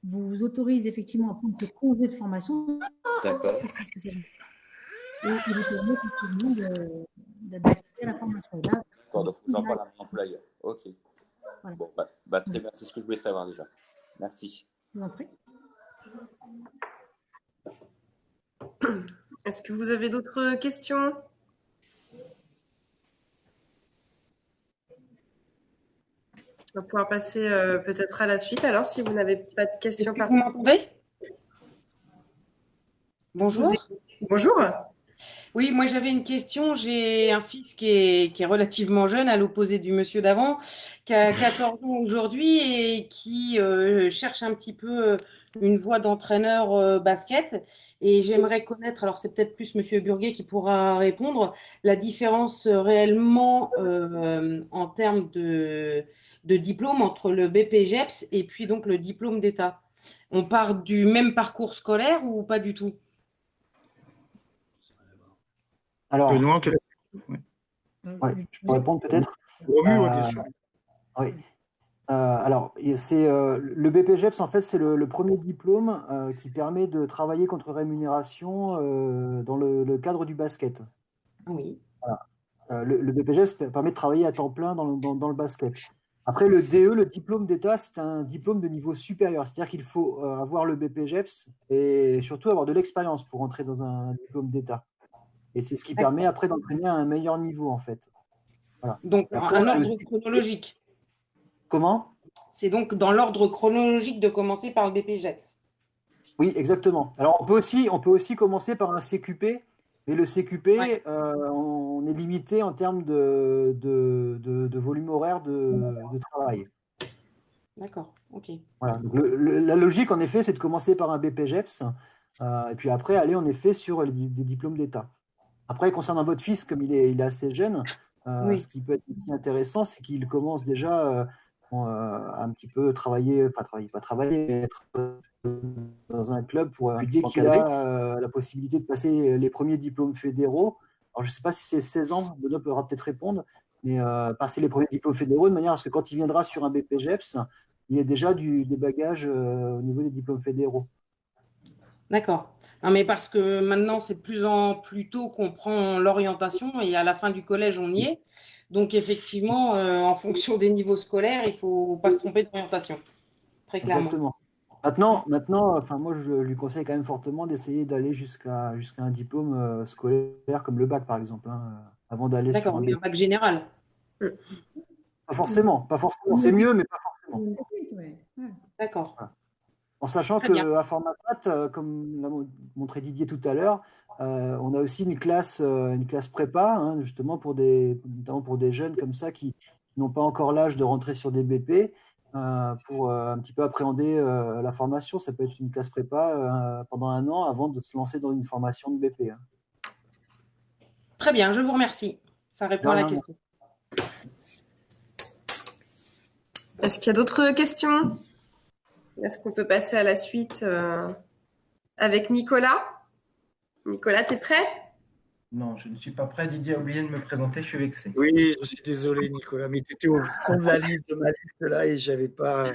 vous autorise effectivement à prendre ce congé de formation. D'accord. C'est ce que ça veut dire. Et il vous permet effectivement d'accéder à la formation. Et là, D'accord, donc j'en parle à mon employeur. Ok. voilà. Bon, très bien, c'est ce que je voulais savoir déjà. Merci. Je vous en prie. Est-ce que vous avez d'autres questions? On va pouvoir passer peut-être à la suite alors, si vous n'avez pas de questions. Est-ce que vous m'entendez? Bonjour. Bonjour. Oui, moi j'avais une question. J'ai un fils qui est relativement jeune, à l'opposé du monsieur d'avant, qui a 14 ans aujourd'hui et qui cherche un petit peu une voie d'entraîneur basket. Et j'aimerais connaître, alors c'est peut-être plus monsieur Burguet qui pourra répondre, la différence réellement en termes de diplôme entre le BPGEPS et puis donc le diplôme d'État. On part du même parcours scolaire ou pas du tout? Alors, Benoît, te ouais, je peux répondre peut-être. Romu, ouais, bien sûr. Oui. Alors, c'est le BPGEPS, en fait, c'est le premier diplôme qui permet de travailler contre rémunération dans le cadre du basket. Oui. Voilà. Le BPGEPS permet de travailler à temps plein dans le basket. Après, le DE, le diplôme d'État, c'est un diplôme de niveau supérieur. C'est-à-dire qu'il faut avoir le BPGEPS et surtout avoir de l'expérience pour entrer dans un diplôme d'État. Et c'est ce qui permet après d'entraîner à un meilleur niveau, en fait. Voilà. Donc, Après, un ordre chronologique. Comment? C'est donc dans l'ordre chronologique de commencer par le BPGEPS. Oui, exactement. Alors, on peut aussi commencer par un CQP, mais le CQP, on est limité en termes de volume horaire de travail. D'accord, ok. Voilà. Donc, la logique, en effet, c'est de commencer par un BPGEPS, et puis après, aller en effet sur des diplômes d'État. Après, concernant votre fils, comme il est assez jeune, Oui. ce qui peut être aussi intéressant, c'est qu'il commence déjà un petit peu travailler, pas travailler, mais être dans un club pour dès qu'il a la possibilité de passer les premiers diplômes fédéraux. Alors, je ne sais pas si c'est 16 ans, Benoît pourra peut-être répondre, mais passer les premiers diplômes fédéraux de manière à ce que quand il viendra sur un BPGEPS, il y ait déjà des bagages au niveau des diplômes fédéraux. D'accord. Non, mais parce que maintenant, c'est de plus en plus tôt qu'on prend l'orientation et à la fin du collège, on y est. Donc, effectivement, en fonction des niveaux scolaires, il ne faut pas se tromper d'orientation. Très clairement. Exactement. Maintenant, enfin, moi, je lui conseille quand même fortement d'essayer d'aller jusqu'à un diplôme scolaire comme le bac, par exemple, avant d'aller sur D'accord, un oui, un bac général. Pas forcément. C'est mieux, mais pas forcément. D'accord. Voilà. En sachant qu'à Formasat, comme l'a montré Didier tout à l'heure, on a aussi une classe prépa, justement notamment pour des jeunes comme ça qui n'ont pas encore l'âge de rentrer sur des BP, pour un petit peu appréhender la formation. Ça peut être une classe prépa pendant 1 an avant de se lancer dans une formation de BP. Très bien, je vous remercie. Ça répond à la question. Est-ce qu'il y a d'autres questions? Est-ce qu'on peut passer à la suite avec Nicolas? Nicolas, tu es prêt? Non, je ne suis pas prêt. Didier a oublié de me présenter, je suis vexé. Oui, je suis désolé, Nicolas, mais tu étais au fond de ma liste là et j'avais pas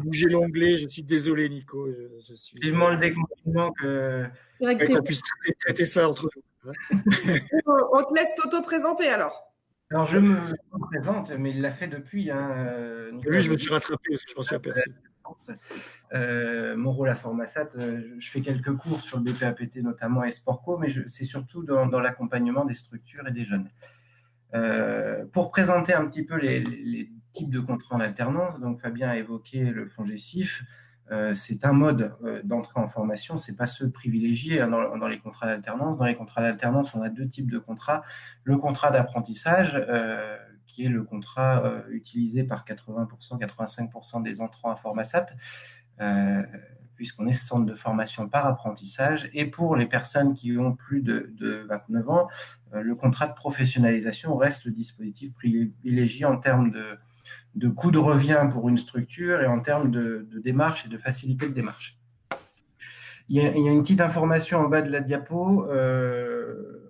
bougé l'onglet. Je suis désolé, Nico. Je suis. Vivement le déconfinement qu'on puisse traiter ça entre nous. On te laisse t'auto-présenter alors. Alors, je me présente, mais il l'a fait depuis. Oui, je me suis rattrapé parce que je m'en suis aperçu. Mon rôle à Formasat, je fais quelques cours sur le BPAPT notamment et Sportco, mais c'est surtout dans l'accompagnement des structures et des jeunes. Pour présenter un petit peu les types de contrats en alternance, donc Fabien a évoqué le fonds GESIF. C'est un mode d'entrée en formation, c'est pas ceux privilégiés dans les contrats d'alternance. Dans les contrats d'alternance, on a 2 types de contrats. Le contrat d'apprentissage, qui est le contrat utilisé par 80%, 85% des entrants à Formasat, puisqu'on est centre de formation par apprentissage. Et pour les personnes qui ont plus de 29 ans, le contrat de professionnalisation reste le dispositif privilégié en termes coût de revient pour une structure et en termes de démarche et de facilité de démarche. Il y a une petite information en bas de la diapo.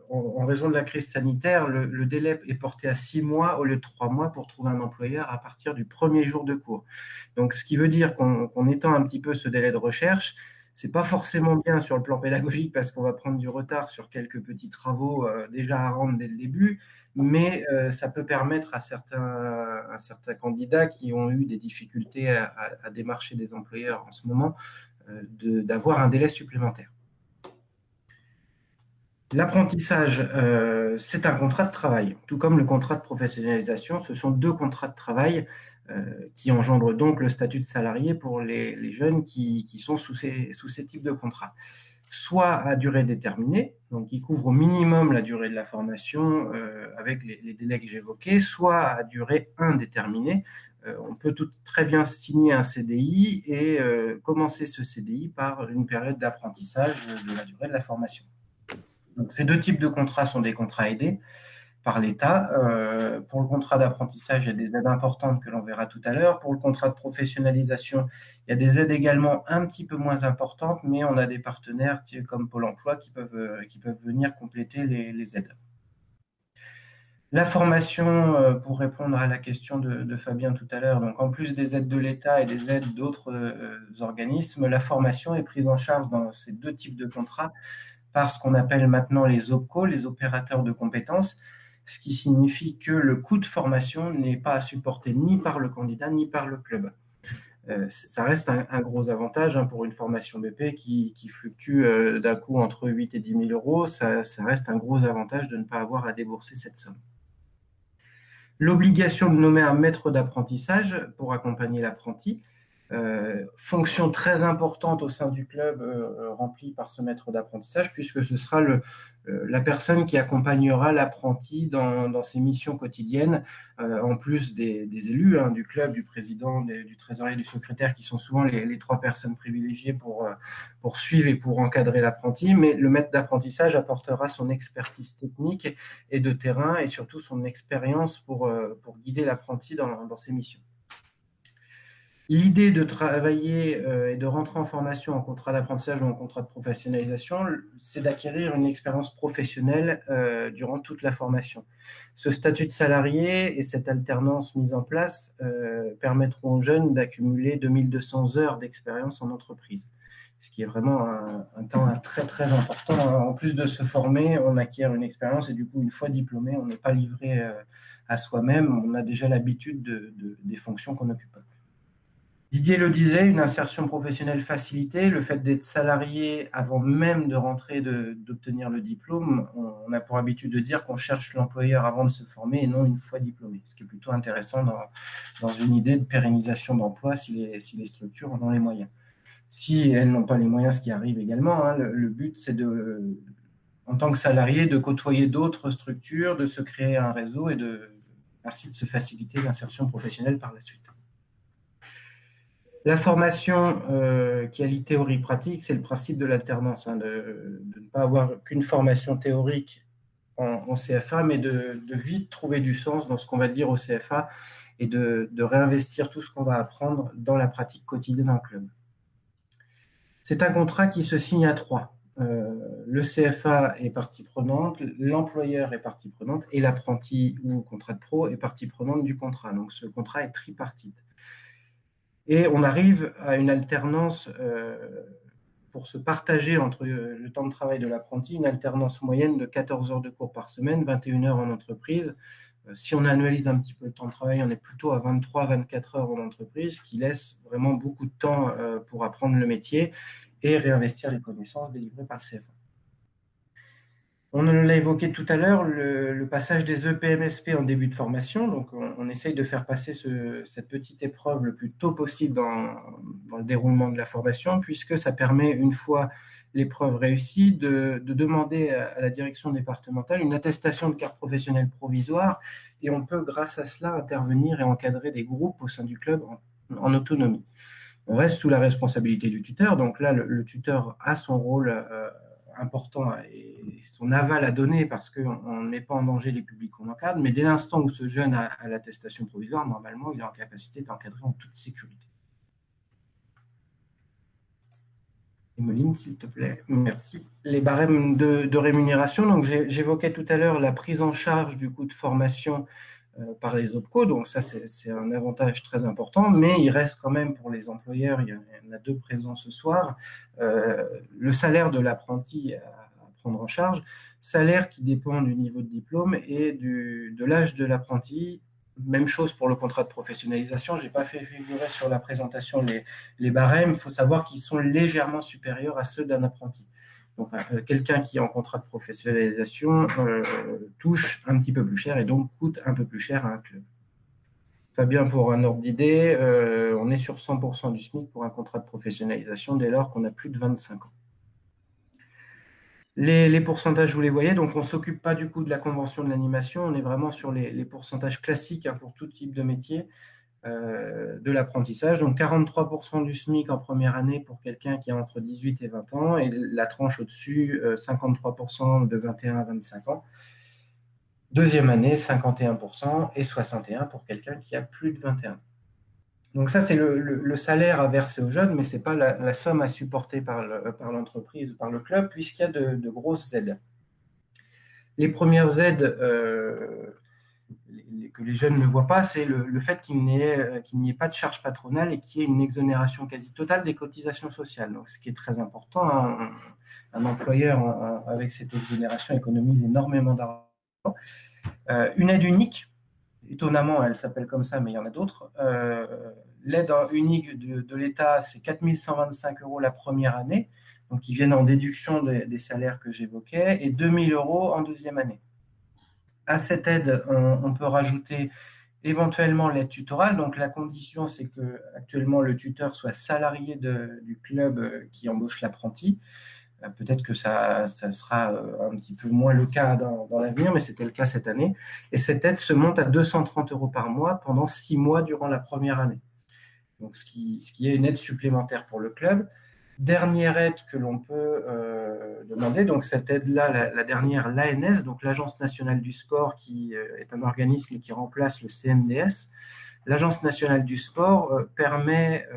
En raison de la crise sanitaire, le délai est porté à 6 mois au lieu de 3 mois pour trouver un employeur à partir du premier jour de cours. Donc, ce qui veut dire qu'on étend un petit peu ce délai de recherche. C'est pas forcément bien sur le plan pédagogique parce qu'on va prendre du retard sur quelques petits travaux déjà à rendre dès le début, mais ça peut permettre à certains candidats qui ont eu des difficultés à démarcher des employeurs en ce moment d'avoir un délai supplémentaire. L'apprentissage, c'est un contrat de travail, tout comme le contrat de professionnalisation. Ce sont 2 contrats de travail qui engendrent donc le statut de salarié pour les jeunes qui sont sous ces types de contrats. Soit à durée déterminée, donc qui couvre au minimum la durée de la formation avec les délais que j'évoquais, soit à durée indéterminée. On peut très bien signer un CDI et commencer ce CDI par une période d'apprentissage de la durée de la formation. Donc, ces 2 types de contrats sont des contrats aidés par l'État. Pour le contrat d'apprentissage, il y a des aides importantes que l'on verra tout à l'heure. Pour le contrat de professionnalisation, il y a des aides également un petit peu moins importantes, mais on a des partenaires comme Pôle emploi qui peuvent venir compléter les aides. La formation, pour répondre à la question de Fabien tout à l'heure, donc en plus des aides de l'État et des aides d'autres organismes, la formation est prise en charge dans ces 2 types de contrats par ce qu'on appelle maintenant les OPCO, les opérateurs de compétences, ce qui signifie que le coût de formation n'est pas à supporter ni par le candidat ni par le club. Ça reste un gros avantage pour une formation BP qui fluctue d'un coup entre 8 et 10 000 euros. Ça reste un gros avantage de ne pas avoir à débourser cette somme. L'obligation de nommer un maître d'apprentissage pour accompagner l'apprenti, fonction très importante au sein du club remplie par ce maître d'apprentissage, puisque ce sera la personne qui accompagnera l'apprenti dans ses missions quotidiennes, en plus des élus du club, du président, du trésorier, du secrétaire, qui sont souvent les 3 personnes privilégiées pour suivre et pour encadrer l'apprenti. Mais le maître d'apprentissage apportera son expertise technique et de terrain et surtout son expérience pour guider l'apprenti dans ses missions. L'idée de travailler et de rentrer en formation en contrat d'apprentissage ou en contrat de professionnalisation, c'est d'acquérir une expérience professionnelle durant toute la formation. Ce statut de salarié et cette alternance mise en place permettront aux jeunes d'accumuler 2200 heures d'expérience en entreprise, ce qui est vraiment un temps très très important. En plus de se former, on acquiert une expérience et du coup, une fois diplômé, on n'est pas livré à soi-même, on a déjà l'habitude des fonctions qu'on occupe. Didier le disait, une insertion professionnelle facilitée, le fait d'être salarié avant même de rentrer, d'obtenir le diplôme, on a pour habitude de dire qu'on cherche l'employeur avant de se former et non une fois diplômé, ce qui est plutôt intéressant dans une idée de pérennisation d'emploi si les structures en ont les moyens. Si elles n'ont pas les moyens, ce qui arrive également, le but c'est en tant que salarié de côtoyer d'autres structures, de se créer un réseau et ainsi de se faciliter l'insertion professionnelle par la suite. La formation qui allie théorie pratique, c'est le principe de l'alternance, de ne pas avoir qu'une formation théorique en CFA, mais de vite trouver du sens dans ce qu'on va dire au CFA et de réinvestir tout ce qu'on va apprendre dans la pratique quotidienne en club. C'est un contrat qui se signe à 3. Le CFA est partie prenante, l'employeur est partie prenante et l'apprenti ou contrat de pro est partie prenante du contrat. Donc ce contrat est tripartite. Et on arrive à une alternance pour se partager entre le temps de travail de l'apprenti, une alternance moyenne de 14 heures de cours par semaine, 21 heures en entreprise. Si on annualise un petit peu le temps de travail, on est plutôt à 23-24 heures en entreprise, ce qui laisse vraiment beaucoup de temps pour apprendre le métier et réinvestir les connaissances délivrées par le CFA. On l'a évoqué tout à l'heure, le passage des EPMSP en début de formation. Donc, on essaye de faire passer cette petite épreuve le plus tôt possible dans le déroulement de la formation, puisque ça permet, une fois l'épreuve réussie, de demander à la direction départementale une attestation de carte professionnelle provisoire. Et on peut, grâce à cela, intervenir et encadrer des groupes au sein du club en autonomie. On reste sous la responsabilité du tuteur. Donc là, le tuteur a son rôle important et son aval à donner parce qu'on ne met pas en danger les publics qu'on encadre, mais dès l'instant où ce jeune a l'attestation provisoire, normalement, il est en capacité d'encadrer en toute sécurité. Emeline, s'il te plaît. Merci. Les barèmes de rémunération, donc j'évoquais tout à l'heure la prise en charge du coût de formation par les OPCO, donc ça c'est un avantage très important, mais il reste quand même pour les employeurs, il y en a 2 présents ce soir, le salaire de l'apprenti à prendre en charge, salaire qui dépend du niveau de diplôme et de l'âge de l'apprenti. Même chose pour le contrat de professionnalisation, je n'ai pas fait figurer sur la présentation les barèmes, il faut savoir qu'ils sont légèrement supérieurs à ceux d'un apprenti. Donc, quelqu'un qui est en contrat de professionnalisation touche un petit peu plus cher et donc coûte un peu plus cher à un club. Fabien, pour un ordre d'idée, on est sur 100% du SMIC pour un contrat de professionnalisation dès lors qu'on a plus de 25 ans. Les pourcentages, vous les voyez, donc on ne s'occupe pas du coup de la convention de l'animation, on est vraiment sur les pourcentages classiques pour tout type de métier. De l'apprentissage, donc 43% du SMIC en première année pour quelqu'un qui a entre 18 et 20 ans, et la tranche au-dessus, 53% de 21 à 25 ans. Deuxième année, 51% et 61% pour quelqu'un qui a plus de 21 ans. Donc ça, c'est le salaire à verser aux jeunes, mais ce n'est pas la somme à supporter par l'entreprise ou par le club, puisqu'il y a de grosses aides. Les premières aides que les jeunes ne voient pas, c'est le fait qu'il n'y ait pas de charge patronale et qu'il y ait une exonération quasi totale des cotisations sociales. Donc, ce qui est très important, un employeur avec cette exonération économise énormément d'argent. Une aide unique, étonnamment, elle s'appelle comme ça, mais il y en a d'autres. L'aide unique de l'État, c'est 4 125 € la première année, donc qui viennent en déduction des salaires que j'évoquais, et 2 000 € en deuxième année. À cette aide, on peut rajouter éventuellement l'aide tutorale. Donc, la condition, c'est que actuellement le tuteur soit salarié du club qui embauche l'apprenti. Peut-être que ça sera un petit peu moins le cas dans l'avenir, mais c'était le cas cette année. Et cette aide se monte à 230 € par mois pendant 6 mois durant la première année. Donc, ce qui est une aide supplémentaire pour le club. Dernière aide que l'on peut demander, donc cette aide-là, la dernière, l'ANS, donc l'Agence nationale du sport, qui est un organisme qui remplace le CNDS. L'Agence nationale du sport permet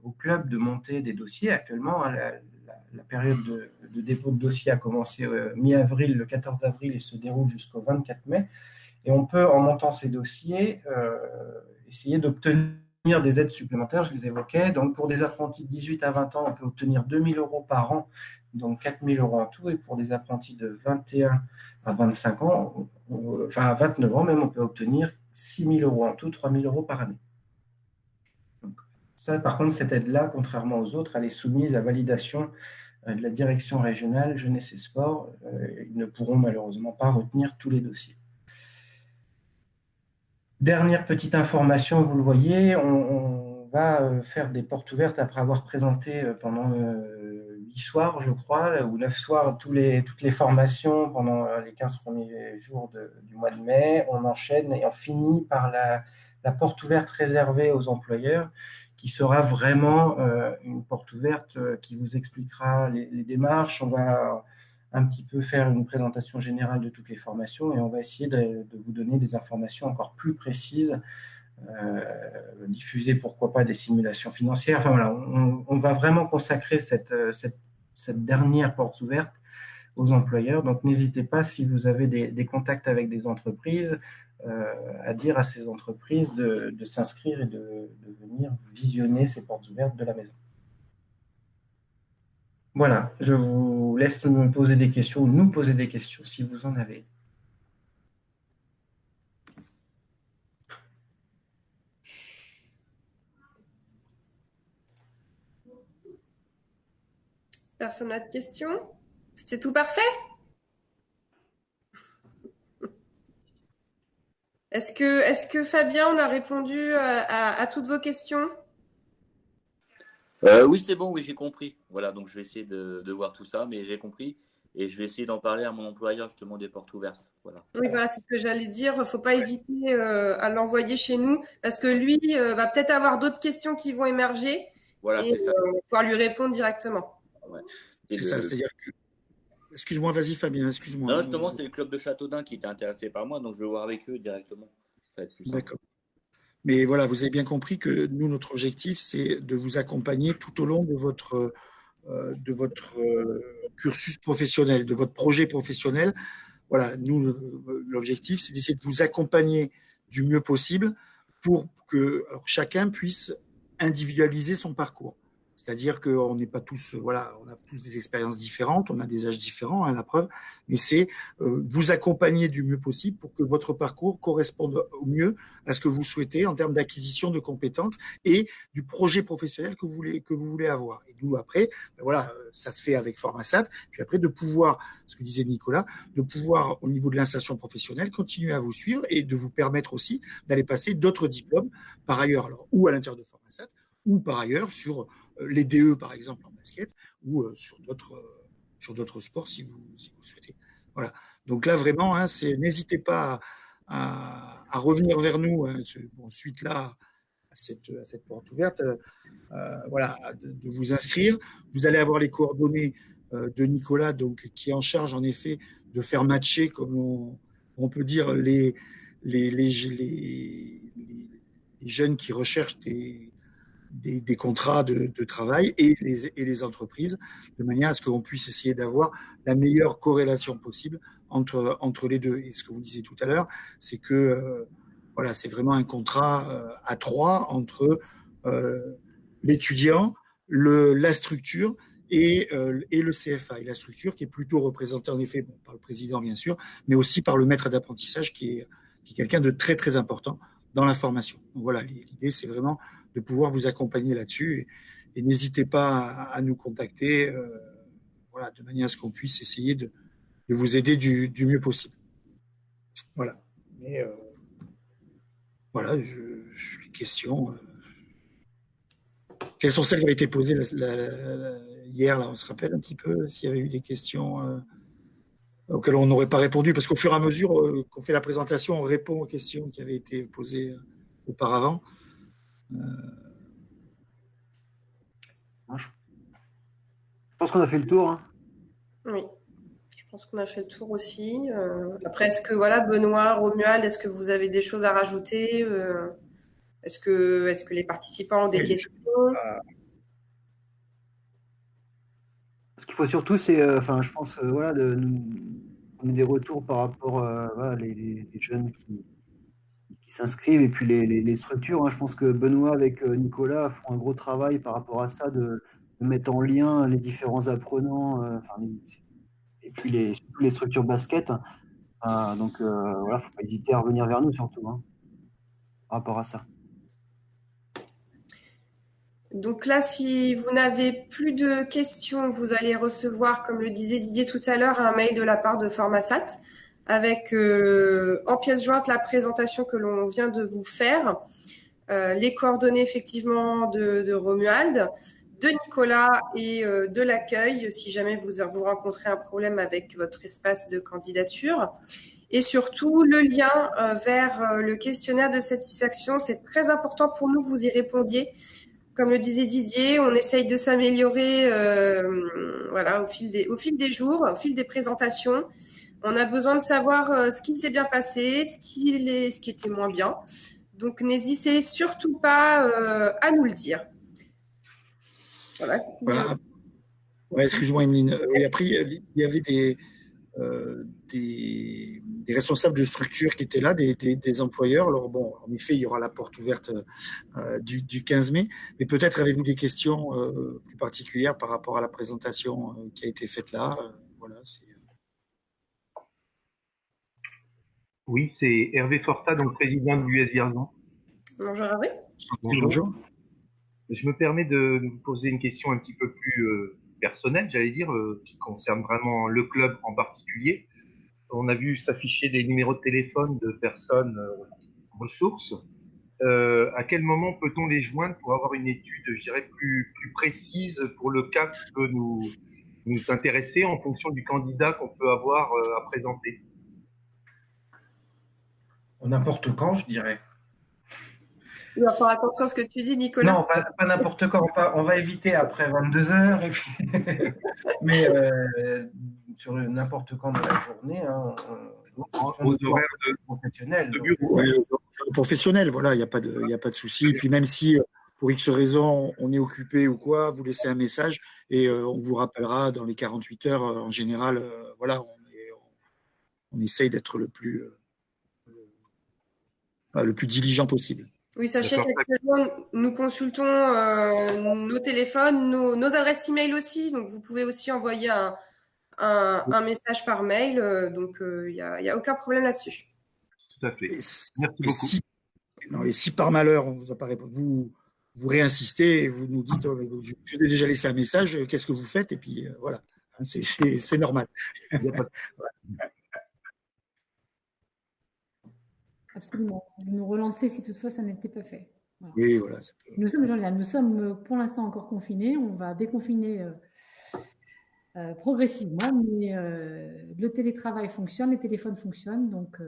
au club de monter des dossiers. Actuellement, la période de dépôt de dossier a commencé mi-avril, le 14 avril, et se déroule jusqu'au 24 mai. Et on peut, en montant ces dossiers, essayer d'obtenir des aides supplémentaires, je les évoquais. Donc, pour des apprentis de 18 à 20 ans, on peut obtenir 2 000 € par an, donc 4 000 € en tout. Et pour des apprentis de 21 à 25 ans, enfin à 29 ans même, on peut obtenir 6 000 € en tout, 3 000 € par année. Donc, ça, par contre, cette aide-là, contrairement aux autres, elle est soumise à validation de la direction régionale jeunesse et sport. Ils ne pourront malheureusement pas retenir tous les dossiers. Dernière petite information, vous le voyez, on va faire des portes ouvertes après avoir présenté pendant 8 soirs, je crois, ou 9 soirs, toutes les formations pendant les 15 premiers jours du mois de mai. On enchaîne et on finit par la porte ouverte réservée aux employeurs, qui sera vraiment une porte ouverte qui vous expliquera les démarches. On va un petit peu faire une présentation générale de toutes les formations et on va essayer de vous donner des informations encore plus précises, diffuser pourquoi pas des simulations financières. Enfin voilà, on va vraiment consacrer cette dernière porte ouverte aux employeurs. Donc n'hésitez pas, si vous avez des contacts avec des entreprises, à dire à ces entreprises de s'inscrire et de venir visionner ces portes ouvertes de la maison. Voilà, je vous laisse me poser des questions, nous poser des questions si vous en avez. Personne n'a de questions? C'était tout parfait? Est-ce que Fabien, on a répondu à toutes vos questions? Oui, c'est bon, oui, j'ai compris. Voilà, donc je vais essayer de voir tout ça, mais j'ai compris. Et je vais essayer d'en parler à mon employeur, justement, des portes ouvertes. Voilà. Oui, voilà, c'est ce que j'allais dire. Il ne faut pas hésiter à l'envoyer chez nous, parce que lui va peut-être avoir d'autres questions qui vont émerger. Voilà, et c'est ça. on va pouvoir lui répondre directement. Ouais. C'est ça, c'est-à-dire que excuse-moi, vas-y Fabien, excuse-moi. Non, justement, c'est le club de Châteaudun qui était intéressé par moi, donc je vais voir avec eux directement. Ça va être plus simple. D'accord. Mais voilà, vous avez bien compris que nous, notre objectif, c'est de vous accompagner tout au long de votre cursus professionnel, de votre projet professionnel. Voilà, nous, l'objectif, c'est d'essayer de vous accompagner du mieux possible pour que chacun puisse individualiser son parcours. C'est-à-dire qu'on n'est pas tous, voilà, on a tous des expériences différentes, on a des âges différents, hein, la preuve, mais c'est vous accompagner du mieux possible pour que votre parcours corresponde au mieux à ce que vous souhaitez en termes d'acquisition de compétences et du projet professionnel que vous voulez avoir. Et nous, après, ben voilà, ça se fait avec Formasat, puis après de pouvoir, ce que disait Nicolas, de pouvoir, au niveau de l'insertion professionnelle, continuer à vous suivre et de vous permettre aussi d'aller passer d'autres diplômes par ailleurs, alors, ou à l'intérieur de Formasat, ou par ailleurs sur les DE, par exemple, en basket, ou sur d'autres sports si vous le souhaitez. Voilà. Donc là, vraiment, hein, n'hésitez pas à revenir vers nous suite là à cette porte ouverte, voilà, de vous inscrire. Vous allez avoir les coordonnées de Nicolas, donc, qui est en charge, en effet, de faire matcher, comme on peut dire, les jeunes qui recherchent des contrats de travail et les entreprises, de manière à ce qu'on puisse essayer d'avoir la meilleure corrélation possible entre les deux. Et ce que vous disiez tout à l'heure, c'est que voilà, c'est vraiment un contrat à trois entre l'étudiant, la structure et le CFA. Et la structure qui est plutôt représentée en effet par le président, bien sûr, mais aussi par le maître d'apprentissage qui est quelqu'un de très, très important dans la formation. Donc voilà, l'idée, c'est vraiment de pouvoir vous accompagner là-dessus. Et n'hésitez pas à nous contacter voilà, de manière à ce qu'on puisse essayer de vous aider du mieux possible. Voilà. Mais voilà, les questions. Quelles sont celles qui ont été posées hier là, on se rappelle un petit peu s'il y avait eu des questions auxquelles on n'aurait pas répondu, parce qu'au fur et à mesure qu'on fait la présentation, on répond aux questions qui avaient été posées auparavant. Je pense qu'on a fait le tour. Hein. Oui, je pense qu'on a fait le tour aussi. Après, est-ce que, voilà, Benoît, Romuald, est-ce que vous avez des choses à rajouter est-ce que les participants ont des questions? Ce qu'il faut surtout, c'est, je pense, voilà, on a des retours par rapport voilà, les jeunes qui s'inscrivent et puis les structures. Hein. Je pense que Benoît avec Nicolas font un gros travail par rapport à ça, de mettre en lien les différents apprenants, et puis surtout les structures basket. Donc voilà, faut pas hésiter à revenir vers nous surtout hein, par rapport à ça. Donc là, si vous n'avez plus de questions, vous allez recevoir, comme le disait Didier tout à l'heure, un mail de la part de Formasat avec en pièce jointe la présentation que l'on vient de vous faire, les coordonnées effectivement de Romuald, de Nicolas et de l'accueil, si jamais vous rencontrez un problème avec votre espace de candidature. Et surtout, le lien vers le questionnaire de satisfaction, c'est très important pour nous que vous y répondiez. Comme le disait Didier, on essaye de s'améliorer voilà, au fil des jours, au fil des présentations. On a besoin de savoir ce qui s'est bien passé, ce qui était moins bien. Donc, n'hésitez surtout pas à nous le dire. Voilà. Ouais, excuse-moi, Emeline. Et après, il y avait des responsables de structures qui étaient là, des employeurs. Alors bon, en effet, il y aura la porte ouverte du 15 mai, mais peut-être avez-vous des questions plus particulières par rapport à la présentation qui a été faite là. Voilà, Oui, c'est Hervé Forta, donc président de l'US Vierzon. Bonjour Hervé. Bonjour. Je me permets de vous poser une question un petit peu plus personnelle, j'allais dire, qui concerne vraiment le club en particulier. On a vu s'afficher des numéros de téléphone de personnes ressources. À quel moment peut-on les joindre pour avoir une étude, je dirais, plus précise pour le cas qui peut nous intéresser en fonction du candidat qu'on peut avoir à présenter? N'importe quand, je dirais. Il va faire attention à ce que tu dis, Nicolas. Non, pas n'importe quand. On va éviter après 22 heures. Et puis... Mais sur n'importe quand de la journée, hein, aux horaires professionnels. de bureau. Oui, professionnel, voilà, il n'y a pas de souci. Et puis même si pour X raison on est occupé ou quoi, vous laissez un message et on vous rappellera dans les 48 heures. En général, voilà, on essaye d'être le plus diligent possible. Oui, sachez qu'actuellement, nous consultons nos téléphones, nos adresses email aussi. Donc, vous pouvez aussi envoyer un message par mail. Donc, il n'y a aucun problème là-dessus. Tout à fait. Merci beaucoup. Et si par malheur on vous a pas répondu, vous réinsistez et vous nous dites je vous ai déjà laissé un message, qu'est-ce que vous faites? Et puis voilà, c'est normal. Absolument. Vous nous relancez si toutefois ça n'était pas fait. Voilà. Oui, voilà. Nous sommes pour l'instant encore confinés. On va déconfiner progressivement, mais le télétravail fonctionne, les téléphones fonctionnent, donc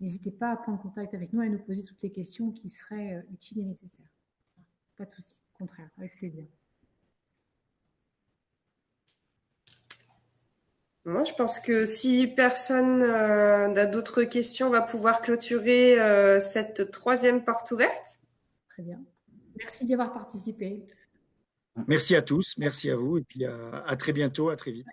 n'hésitez pas à prendre contact avec nous et à nous poser toutes les questions qui seraient utiles et nécessaires. Pas de souci, au contraire, avec plaisir. Moi, je pense que si personne n'a d'autres questions, on va pouvoir clôturer cette troisième porte ouverte. Très bien. Merci d'y avoir participé. Merci à tous, merci à vous, et puis à très bientôt, à très vite.